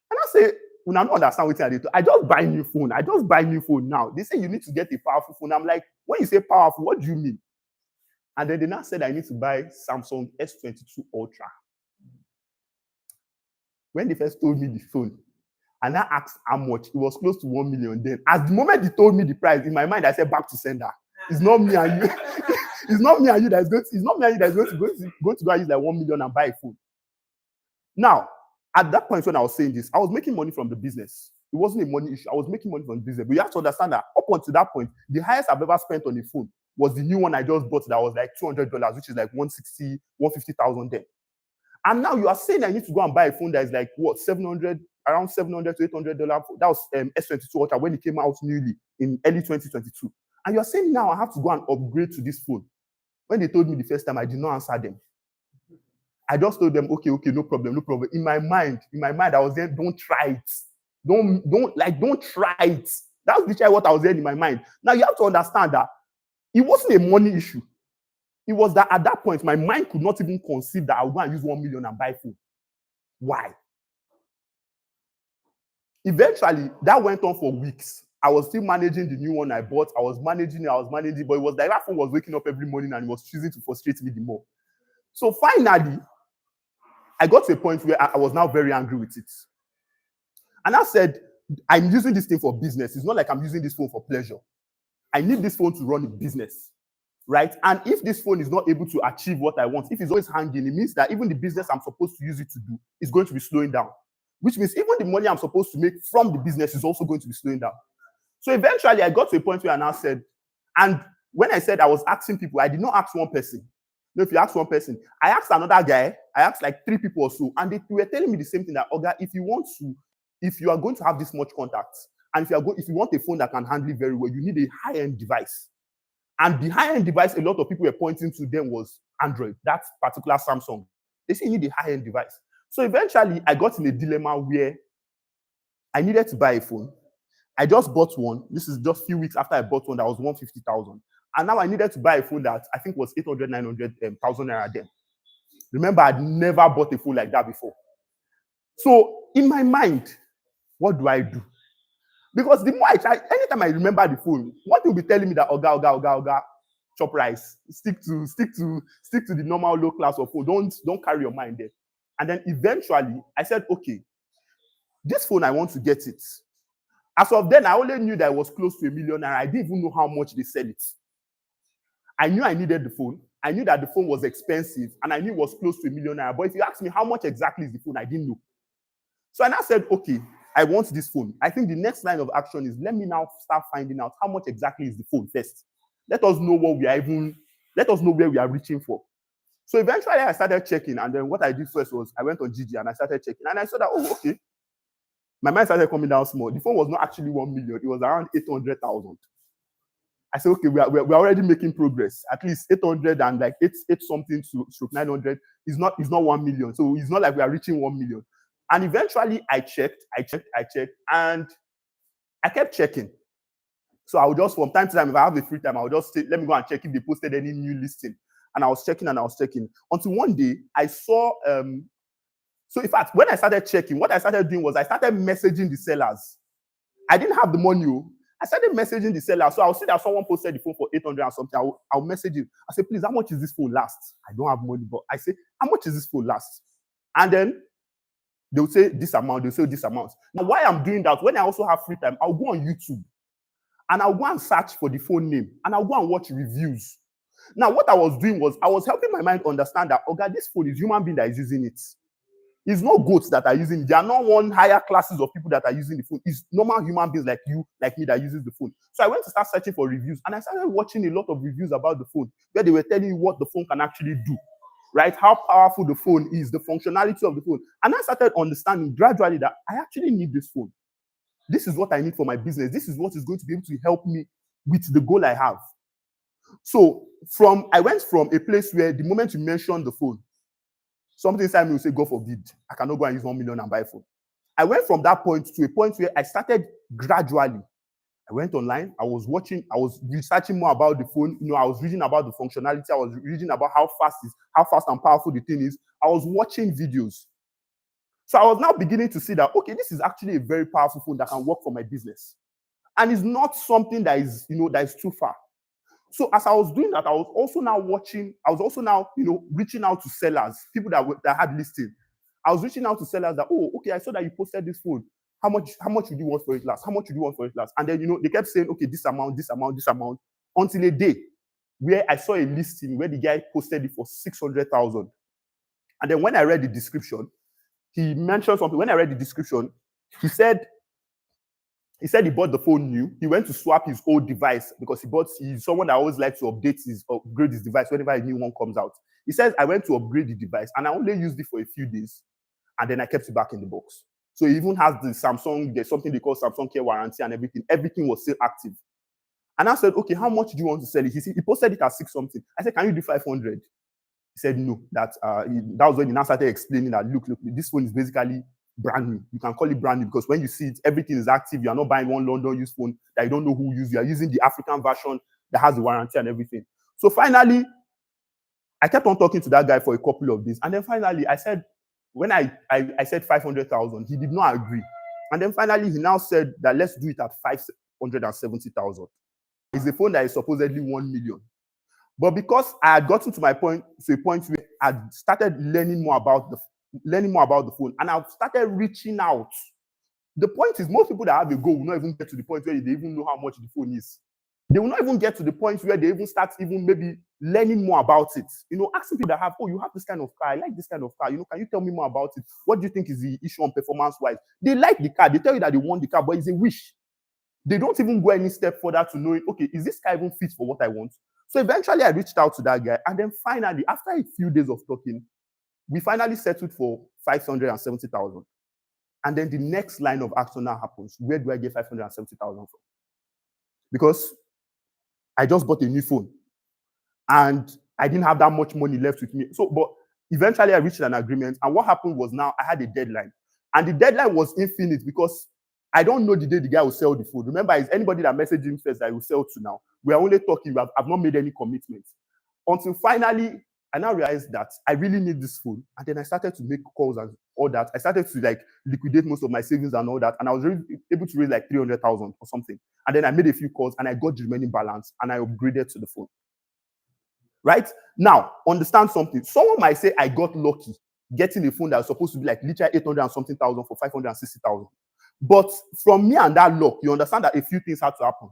And I say, when I don't understand what I do, I just buy new phone. I just buy new phone now. They say you need to get a powerful phone. I'm like, when you say powerful, what do you mean? And then they now said I need to buy Samsung S22 Ultra. When they first told me the phone, and I asked how much, it was close to 1 million then. At the moment they told me the price, in my mind, I said back to sender. It's not me and you. It's not me and you that's going to go use like 1 million and buy a phone. Now, at that point when I was saying this, I was making money from the business. It wasn't a money issue. I was making money from the business. But you have to understand that up until that point, the highest I've ever spent on a phone was the new one I just bought that was like $200, which is like 160, 150,000 then. And now you are saying I need to go and buy a phone that is like what, around $700 to $800. That was S22 Ultra when it came out newly in early 2022. And you're saying now I have to go and upgrade to this phone. When they told me the first time, I did not answer them. I just told them, okay, no problem. In my mind, I was saying, don't try it. Don't try it. That's literally what I was saying in my mind. Now you have to understand that it wasn't a money issue. It was that at that point, my mind could not even conceive that I would go and use 1 million and buy a phone. Why? Eventually, that went on for weeks. I was still managing the new one I bought. I was managing, but it was like that phone was waking up every morning and it was choosing to frustrate me the more. So finally, I got to a point where I was now very angry with it. And I said, I'm using this thing for business. It's not like I'm using this phone for pleasure. I need this phone to run a business, right? And if this phone is not able to achieve what I want, if it's always hanging, it means that even the business I'm supposed to use it to do is going to be slowing down, which means even the money I'm supposed to make from the business is also going to be slowing down. So eventually I got to a point where I now said, and when I said I was asking people, I did not ask one person. No, if you ask one person, I asked another guy, I asked like 3 people or so, and they were telling me the same thing, that, Oga, if you are going to have this much contacts, and if you want a phone that can handle it very well, you need a high-end device. And the high-end device a lot of people were pointing to them was Android, that particular Samsung. They say you need a high-end device. So eventually, I got in a dilemma where I needed to buy a phone. I just bought one. This is just a few weeks after I bought one that was 150,000. And now I needed to buy a phone that I think was 800, 900,000 naira then. Remember, I'd never bought a phone like that before. So in my mind, what do I do? Because the more I try, anytime I remember the phone, what will be telling me that Oga, chop rice, stick to the normal low class of phone. Don't carry your mind there. And then eventually I said, okay, this phone, I want to get it. As of then, I only knew that it was close to 1 million naira. I didn't even know how much they sell it. I knew I needed the phone. I knew that the phone was expensive, and I knew it was close to 1 million naira. But if you ask me how much exactly is the phone, I didn't know. So I now said, okay, I want this phone. I think the next line of action is let me now start finding out how much exactly is the phone first. Let us know where we are reaching for. So eventually I started checking, and then what I did first was I went on GG and I started checking, and I saw that, oh, okay. My mind started coming down small. The phone was not actually 1 million, it was around 800,000. I said, okay, we're already making progress. At least 800 and like 8 something to 900 is not 1 million. So it's not like we are reaching 1 million. And eventually I checked, and I kept checking. So I would just, from time to time, if I have the free time, I would just say, let me go and check if they posted any new listing. and I was checking until one day I saw so in fact, when I started checking, what I started doing was I started messaging the sellers. I didn't have the money. I started messaging the seller. So I'll see that someone posted the phone for 800 or something. I'll message him. I say, please, how much is this phone last? I don't have money, but I say, how much is this phone last? And then they'll say this amount, they'll say this amount. Now, why I'm doing that, when I also have free time, I'll go on YouTube and I'll go and search for the phone name and I'll go and watch reviews. Now, what I was doing was I was helping my mind understand that, okay, this phone is human being that is using it. It's not goats that are using it. They are not one higher classes of people that are using the phone. It's normal human beings like you, like me, that uses the phone. So I went to start searching for reviews and I started watching a lot of reviews about the phone where they were telling you what the phone can actually do, right? How powerful the phone is, the functionality of the phone. And I started understanding gradually that I actually need this phone. This is what I need for my business. This is what is going to be able to help me with the goal I have. So I went from a place where the moment you mentioned the phone, something inside me will say, God forbid, I cannot go and use 1 million and buy a phone. I went from that point to a point where I started gradually. I went online, I was researching more about the phone. I was reading about the functionality. I was reading about how fast and powerful the thing is. I was watching videos. So I was now beginning to see that, okay, this is actually a very powerful phone that can work for my business. And it's not something that is, that is too far. So as I was doing that, I was also now reaching out to sellers, people that had listed. I was reaching out to sellers that, oh, okay, I saw that you posted this phone. How much would you want for it last? How much would you want for it last? And then, they kept saying, okay, this amount, until a day where I saw a listing where the guy posted it for 600,000. And then when I read the description, he mentioned something. When I read the description, he said he bought the phone new. He went to swap his old device because he's someone that always likes to upgrade his device whenever a new one comes out. He says, I went to upgrade the device and I only used it for a few days and then I kept it back in the box. So he even has the Samsung, there's something they call Samsung Care warranty and everything. Everything was still active. And I said, okay, how much do you want to sell it? He posted it at 6 something. I said, can you do 500? He said, no. That was when he now started explaining that, look, this phone is basically brand new. You can call it brand new because when you see it, everything is active. You are not buying one London used phone that you don't know who used. You are using the African version that has the warranty and everything. So finally, I kept on talking to that guy for a couple of days. And then finally, I said, when I said 500,000, he did not agree. And then finally, he now said that let's do it at 570,000. It's a phone that is supposedly 1 million. But because I had gotten to a point where I started learning more about the phone, and I've started reaching out. The point is, most people that have a goal will not even get to the point where they even know how much the phone is. They will not even get to the point where they even start maybe learning more about it. Asking people that have, oh, you have this kind of car, I like this kind of car. Can you tell me more about it? What do you think is the issue on performance-wise? They like the car. They tell you that they want the car, but it's a wish. They don't even go any step further to know, okay, is this car even fit for what I want? So eventually I reached out to that guy. And then finally, after a few days of talking, we finally settled for 570,000. And then the next line of action now happens. Where do I get 570,000 from? Because I just bought a new phone and I didn't have that much money left with me. But eventually I reached an agreement. And what happened was now I had a deadline. And the deadline was infinite because I don't know the day the guy will sell the phone. Remember, it's anybody that messaged him first that I will sell to now. We are only talking. I've not made any commitments. Until finally, I now realized that I really need this phone. And then I started to make calls and all that. I started to liquidate most of my savings and all that. And I was able to raise 300,000 or something. And then I made a few calls and I got the remaining balance and I upgraded to the phone. Right? Now, understand something. Someone might say I got lucky getting a phone that was supposed to be literally 800 and something thousand for 560,000. But from me and that luck, you understand that a few things had to happen.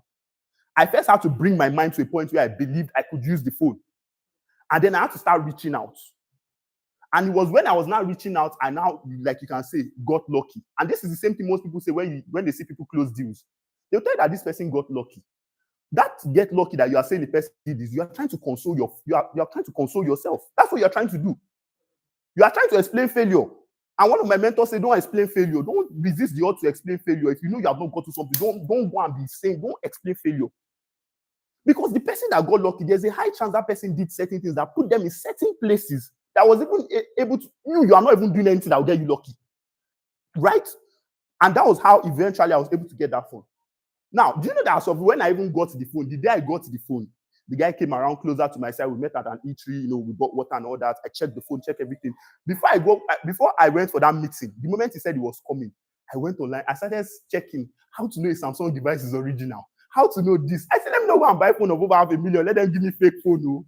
I first had to bring my mind to a point where I believed I could use the phone. And then I had to start reaching out. And it was when I was now reaching out, I now, you can say, got lucky. And this is the same thing most people say when they see people close deals. They'll tell you that this person got lucky. That get lucky that you are saying the person did is you are trying to console you are trying to console yourself. That's what you are trying to do. You are trying to explain failure. And one of my mentors said, don't explain failure. Don't resist the urge to explain failure. If you know you have not got to something, don't go and be saying, don't explain failure. Because the person that got lucky, there's a high chance that person did certain things that put them in certain places that was even able to, you are not even doing anything that will get you lucky. Right? And that was how eventually I was able to get that phone. Now, do you know that when I even got the phone, the day I got the phone, The guy came around closer to my side. We met at an eatery, we bought water and all that. I checked the phone, checked everything. Before I went for that meeting, the moment he said he was coming, I went online. I started checking how to know a Samsung device is original. How to know this. I said, let me know go and buy a phone of over $500,000. Let them give me fake phone.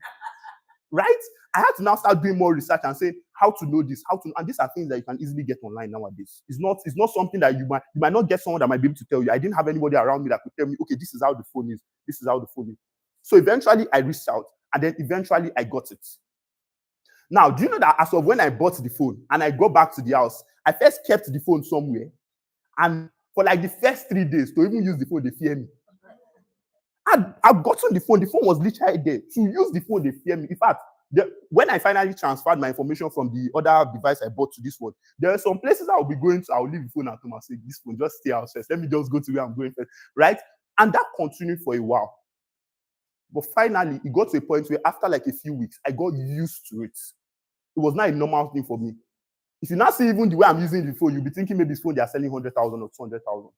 Right? I had to now start doing more research and say how to know this, and these are things that you can easily get online nowadays. It's not something that you might not get someone that might be able to tell you. I didn't have anybody around me that could tell me, okay, this is how the phone is. This is how the phone is. So eventually I reached out, and then eventually I got it. Now, do you know that as of when I bought the phone and I got back to the house, I first kept the phone somewhere, and for like the first 3 days to even use the phone, they fear me. I've gotten the phone was literally there. To use the phone, they fear me. In fact, when I finally transferred my information from the other device I bought to this one, there are some places I'll be going to, I'll leave the phone at home and say, this phone, just stay out first. Let me just go to where I'm going first, right? And that continued for a while. But finally, it got to a point where after like a few weeks, I got used to it. It was not a normal thing for me. If you now see even the way I'm using the phone, you'll be thinking maybe this phone they are selling 100,000 or 200,000.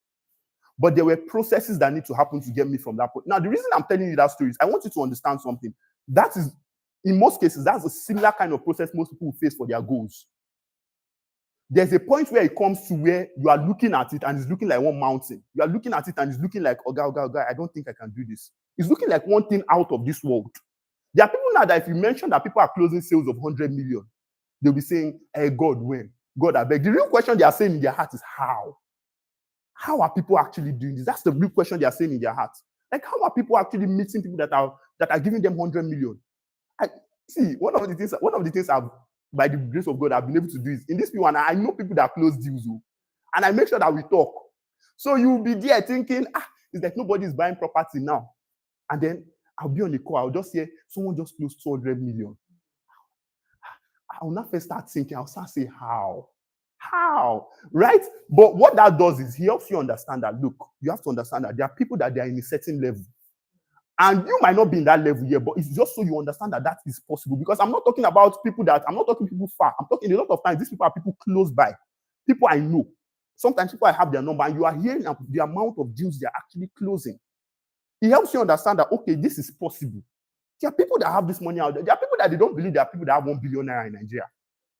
But there were processes that need to happen to get me from that point. Now, the reason I'm telling you that story is I want you to understand something. That is, in most cases, that's a similar kind of process most people face for their goals. There's a point where it comes to where you are looking at it and it's looking like one mountain. You are looking at it and it's looking like, Oga, I don't think I can do this. It's looking like one thing out of this world. There are people now that if you mention that people are closing sales of 100 million, they'll be saying, hey, God, when? God, I beg. The real question they are saying in their heart is how? How are people actually doing this? That's the real question they are saying in their heart. Like, how are people actually meeting people that are giving them 100 million? One of the things I've, by the grace of God, I've been able to do is in this people, and I know people that close deals, and I make sure that we talk. So you'll be there thinking, it's like nobody's buying property now. And then I'll be on the call, I'll just hear someone just closed 200 million. I'll not first start thinking, I'll start saying, how? Right? But what that does is he helps you understand that, look, you have to understand that there are people that they are in a certain level. And you might not be in that level yet, but it's just so you understand that that is possible. Because I'm not talking about people people far. I'm talking a lot of times, these people are people close by. People I know. Sometimes people I have their number, and you are hearing the amount of deals they're actually closing. It helps you understand that, okay, this is possible. There are people that have this money out there. There are people that they don't believe there are people that have 1 billion naira in Nigeria.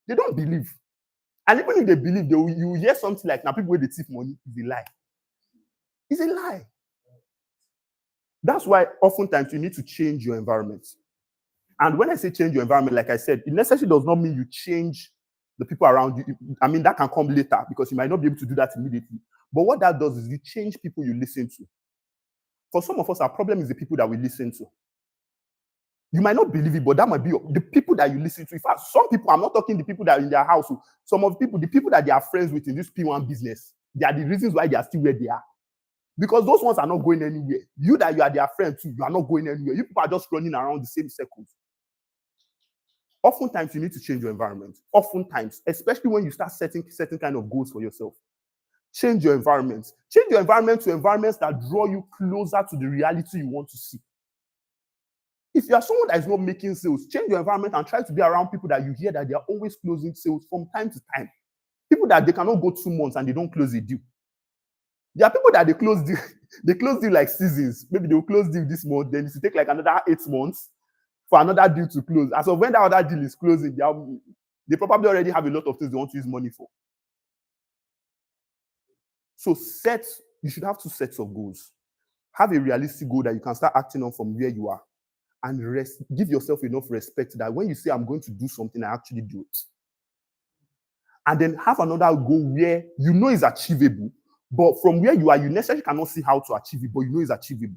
They don't believe. And even if they believe, you will hear something like, now people with the thief money is a lie. It's a lie. That's why oftentimes you need to change your environment. And when I say change your environment, like I said, it necessarily does not mean you change the people around you. I mean, that can come later because you might not be able to do that immediately. But what that does is you change people you listen to. For some of us, our problem is the people that we listen to. You might not believe it, but that might be the people that you listen to. In fact, some people, I'm not talking the people that are in their house. Some of the people that they are friends with in this P1 business, they are the reasons why they are still where they are. Because those ones are not going anywhere. You are their friend too, you are not going anywhere. You people are just running around the same circles. Oftentimes, you need to change your environment. Oftentimes, especially when you start setting certain kind of goals for yourself. Change your environment. Change your environment to environments that draw you closer to the reality you want to see. If you are someone that is not making sales, change your environment and try to be around people that you hear that they are always closing sales from time to time. People that they cannot go 2 months and they don't close a deal. There are people that they close deal like seasons. Maybe they will close deal this month, then it will take like another 8 months for another deal to close. As of when that other deal is closing, they probably already have a lot of things they want to use money for. So you should have 2 sets of goals. Have a realistic goal that you can start acting on from where you are. And give yourself enough respect that when you say, I'm going to do something, I actually do it. And then have another goal where you know is achievable, but from where you are, you necessarily cannot see how to achieve it, but you know it's achievable.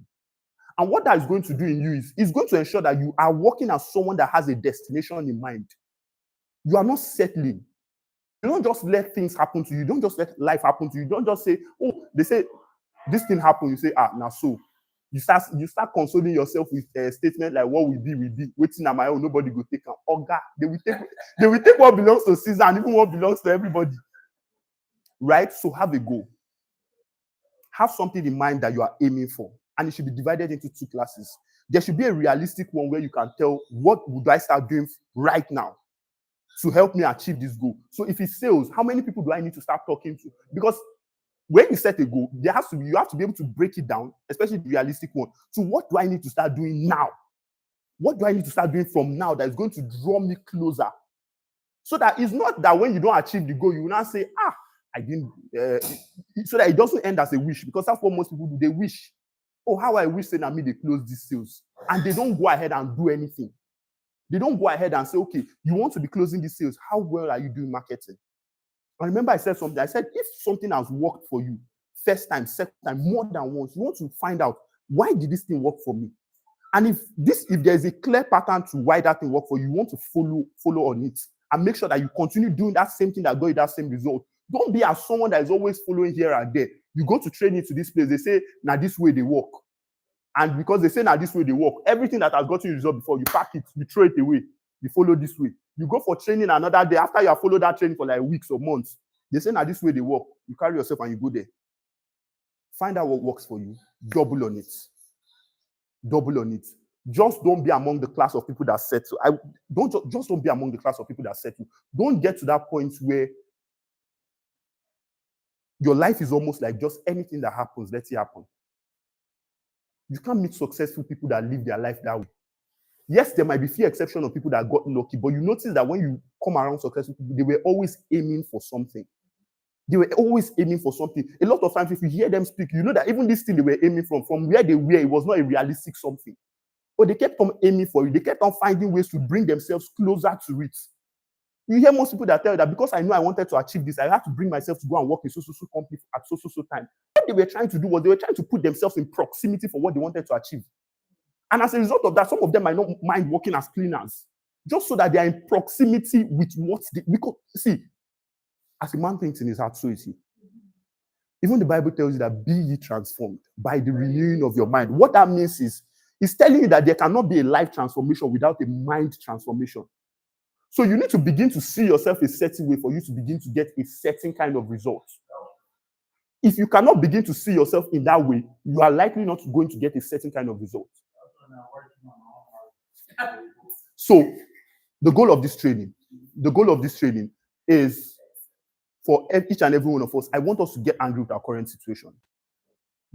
And what that is going to do in you is it's going to ensure that you are working as someone that has a destination in mind. You are not settling. You don't just let things happen to you. You don't just let life happen to you. You don't just say, oh, they say this thing happened. You say, now so. You start consoling yourself with a statement like, what we be, waiting at my own, nobody go take them. Oga, they will take what belongs to Caesar and even what belongs to everybody. Right? So have a goal. Have something in mind that you are aiming for. And it should be divided into 2 classes. There should be a realistic one where you can tell, what would I start doing right now to help me achieve this goal? So if it's sales, how many people do I need to start talking to? Because when you set a goal, you have to be able to break it down, especially the realistic one. So what do I need to start doing now What do I need to start doing from now that is going to draw me closer? So that it's not that when you don't achieve the goal, you will not say, I didn't, so that it doesn't end as a wish, because that's what most people do. They wish, oh, how I wish saying me they close these sales. And they don't go ahead and do anything. They don't go ahead and say, okay, you want to be closing these sales. How well are you doing marketing? I remember I said something. I said, if something has worked for you, first time, second time, more than once, you want to find out, why did this thing work for me? And if there's a clear pattern to why that thing worked for you, you want to follow on it and make sure that you continue doing that same thing that got you that same result. Don't be as someone that is always following here and there. You go to training to this place, they say, now this way they work. And because they say now this way they work, everything that has gotten you result before, you pack it, you throw it away, you follow this way. You go for training another day, after you have followed that training for like weeks or months, they say now this way they work. You carry yourself and you go there. Find out what works for you. Double on it. Double on it. Just don't be among the class of people that settle. Just don't be among the class of people that settle. Don't get to that point where your life is almost like just anything that happens, let it happen. You can't meet successful people that live their life that way. Yes, there might be few exceptions of people that got lucky, but you notice that when you come around successful people, they were always aiming for something. They were always aiming for something. A lot of times, if you hear them speak, you know that even this thing they were aiming from where they were, it was not a realistic something. But they kept on aiming for it. They kept on finding ways to bring themselves closer to it. You hear most people that tell you that because I know I wanted to achieve this, I have to bring myself to go and work in so company at so time. What they were trying to do was they were trying to put themselves in proximity for what they wanted to achieve. And as a result of that, some of them might not mind working as cleaners, just so that they are in proximity with what they, because see, as a man thinks in his heart, so is he. Even the Bible tells you that be ye transformed by the renewing of your mind. What that means is, it's telling you that there cannot be a life transformation without a mind transformation. So you need to begin to see yourself a certain way for you to begin to get a certain kind of result. If you cannot begin to see yourself in that way, you are likely not going to get a certain kind of result. So the goal of this training is for each and every one of us. I want us to get angry with our current situation.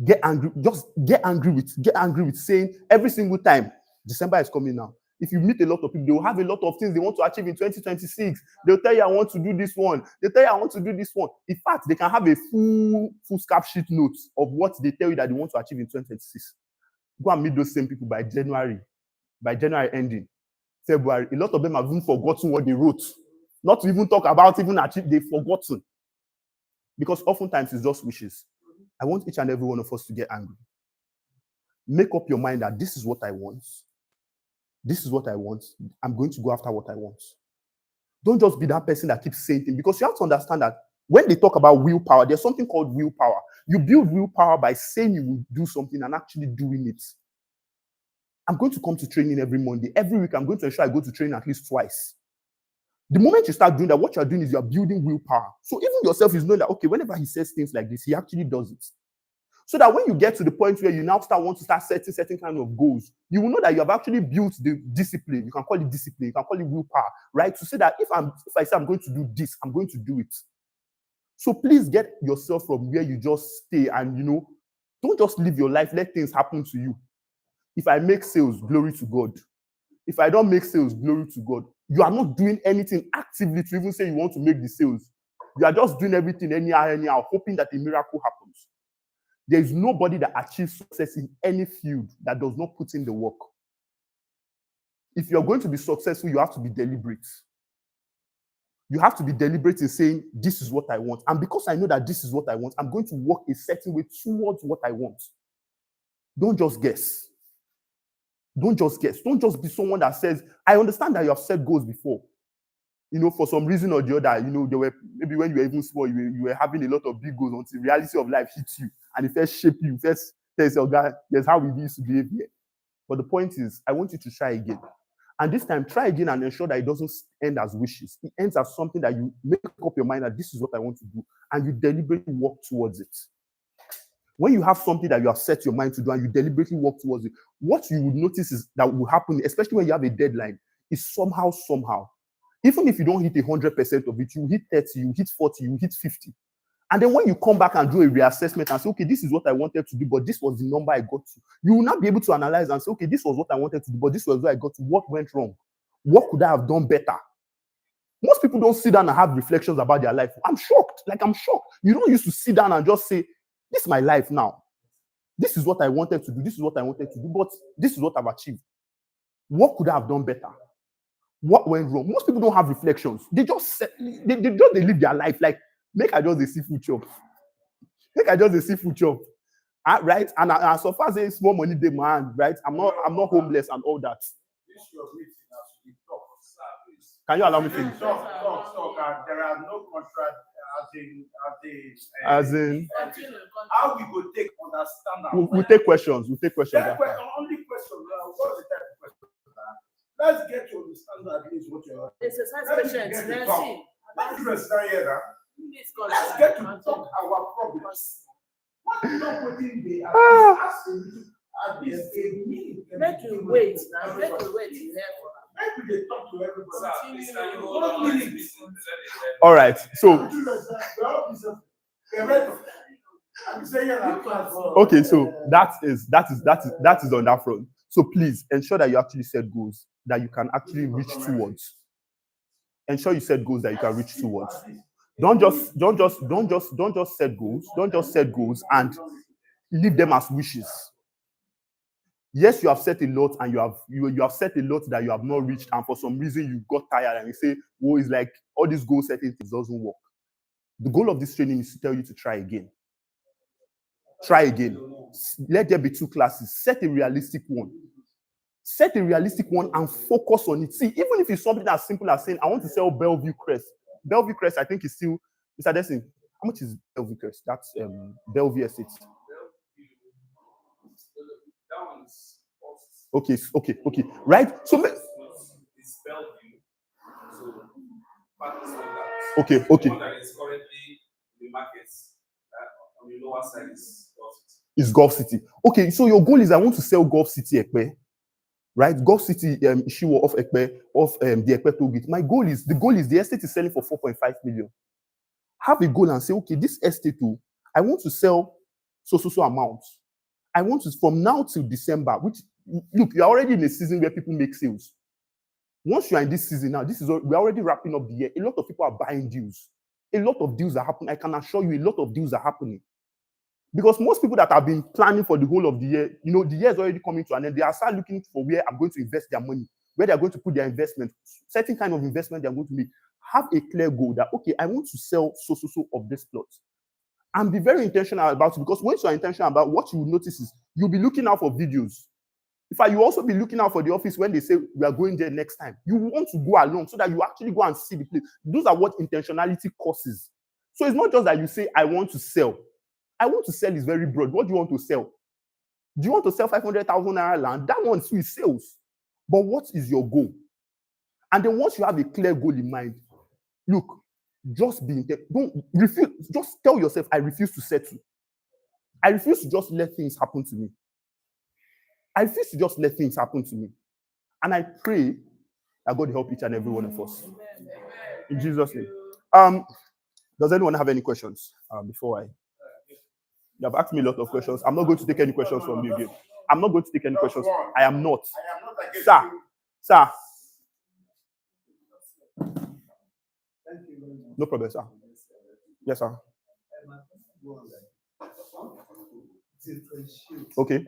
Get angry, just get angry with saying every single time, December is coming now. If you meet a lot of people, they will have a lot of things they want to achieve in 2026. They'll tell you, I want to do this one. They'll tell you, I want to do this one. In fact, they can have a full scrap sheet note of what they tell you that they want to achieve in 2026. Go and meet those same people by January ending, February. A lot of them have even forgotten what they wrote. Not to even talk about even achieve, they've forgotten. Because oftentimes it's just wishes. I want each and every one of us to get angry. Make up your mind that this is what I want. This is what I want. I'm going to go after what I want. Don't just be that person that keeps saying things, because you have to understand that when they talk about willpower, there's something called willpower. You build willpower by saying you will do something and actually doing it. I'm going to come to training every Monday. Every week, I'm going to ensure I go to training at least twice. The moment you start doing that, what you're doing is you're building willpower. So even yourself is knowing that, okay, whenever he says things like this, he actually does it. So that when you get to the point where you now want to start setting certain kind of goals, you will know that you have actually built the discipline. You can call it discipline. You can call it willpower, right? To say that if I say I'm going to do this, I'm going to do it. So please get yourself from where you just stay and, don't just live your life. Let things happen to you. If I make sales, glory to God. If I don't make sales, glory to God. You are not doing anything actively to even say you want to make the sales. You are just doing everything anyhow, hoping that a miracle happens. There is nobody that achieves success in any field that does not put in the work. If you're going to be successful, you have to be deliberate. You have to be deliberate in saying, this is what I want. And because I know that this is what I want, I'm going to work a certain way towards what I want. Don't just guess. Don't just guess. Don't just be someone that says, I understand that you have set goals before. For some reason or the other, there were, maybe when you were even small, you were having a lot of big goals until the reality of life hits you and it first shapes you, first tells you, God, that's how we used to behave here. But the point is, I want you to try again. And this time, try again and ensure that it doesn't end as wishes. It ends as something that you make up your mind that this is what I want to do, and you deliberately work towards it. When you have something that you have set your mind to do and you deliberately work towards it, what you would notice is that will happen, especially when you have a deadline, is somehow, even if you don't hit 100% of it, you hit 30, you hit 40, you hit 50. And then when you come back and do a reassessment and say, okay, this is what I wanted to do, but this was the number I got to, you will not be able to analyze and say, okay, this was what I wanted to do, but this was what I got to. What went wrong? What could I have done better? Most people don't sit down and have reflections about their life. I'm shocked. I'm shocked. You don't used to sit down and just say, this is my life now. This is what I wanted to do. This is what I wanted to do, but this is what I've achieved. What could I have done better? What went wrong? Most people don't have reflections. They just they live their life like, make I just a seafood chop. Make I just a seafood chop. Right? And so far as a small money demand, right? I'm not homeless and all that. Can you allow me to finish? Talk. There are no contract As in how we go take understand. We'll take questions. Only question. What's the type of question? Let's get to understand at least what you're. Exercise patience. Let's get to talk our problems. What you not putting there? At least a minute. Make you wait now. Make you wait to hear for her. Maybe they talk to everybody. all right. So okay, so that is on that front. So please ensure that you actually set goals that you can actually reach towards. Ensure you set goals that you can reach towards. Don't just set goals. Don't just set goals and leave them as wishes. Yes, you have set a lot and you have set a lot that you have not reached, and for some reason you got tired and you say, "Oh, it's like all these goal setting things doesn't work." The goal of this training is to tell you to try again. Try again. Let there be 2 classes. Set a realistic one. Set a realistic one and focus on it. See, even if it's something as simple as saying, I want to sell Bellevue Crest. Bellevue Crest, I think, is still, Mr. Dessing, how much is Bellevue Crest? That's Bellevue Estate. Okay. Right? So, it's Bellevue. So, okay. That is currently the markets on the lower side is Gulf City. It's Gulf City. Okay, so your goal is I want to sell Gulf City Ekpe. Right? Gulf City Ishiwo off Ekpe, off the Ekpe toll gate. The goal is the estate is selling for 4.5 million. Have a goal and say, okay, this estate too, I want to sell so amount. I want to, from now till December, which, look, you're already in a season where people make sales. Once you are in this season now, we're already wrapping up the year. A lot of people are buying deals. A lot of deals are happening. I can assure you a lot of deals are happening. Because most people that have been planning for the whole of the year, the year is already coming to an end. They are start looking for where I'm going to invest their money, where they're going to put their investment, certain kind of investment they're going to make. Have a clear goal that, okay, I want to sell so of this plot. And be very intentional about it, because once you're intentional about what you will notice is you'll be looking out for videos. In fact, you also be looking out for the office when they say we are going there next time. You want to go along so that you actually go and see the place. Those are what intentionality causes. So it's not just that you say, I want to sell. I want to sell is very broad. What do you want to sell? Do you want to sell 500,000 naira land? That one too is sales. But what is your goal? And then once you have a clear goal in mind, look, just be don't refuse. Just tell yourself, I refuse to settle. I refuse to just let things happen to me. I refuse to just let things happen to me. And I pray that God help each and every one of us. In Jesus' name. Does anyone have any questions before you have asked me a lot of questions. I'm not going to take any questions from you again. I'm not going to take any questions. I am not. Sir. No problem, sir. Yes, sir. Okay.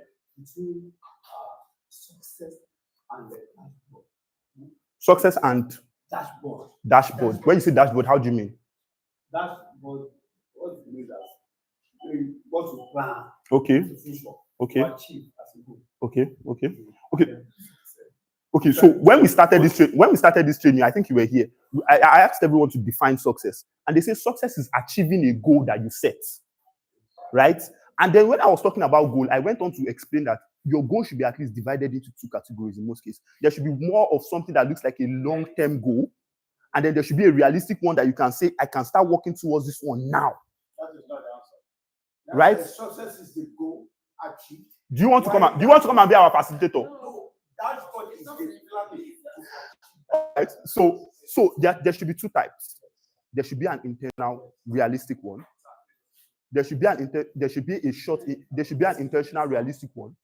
Success and dashboard. When you say dashboard, how do you mean? Dashboard, what it means is what to plan. Okay. To achieve as a goal. Okay. So when we started this training, I think you were here. I asked everyone to define success, and they say success is achieving a goal that you set, right? And then when I was talking about goal, I went on to explain that your goal should be at least divided into 2 categories in most cases. There should be more of something that looks like a long-term goal, and then there should be a realistic one that you can say, I can start working towards this one now. That is not the answer. Right? Success is the goal achieved. Do you want to come and be our facilitator? No, dashboard is the planning. Right? So there should be 2 types. There should be an internal, realistic one, there should be an intentional realistic one,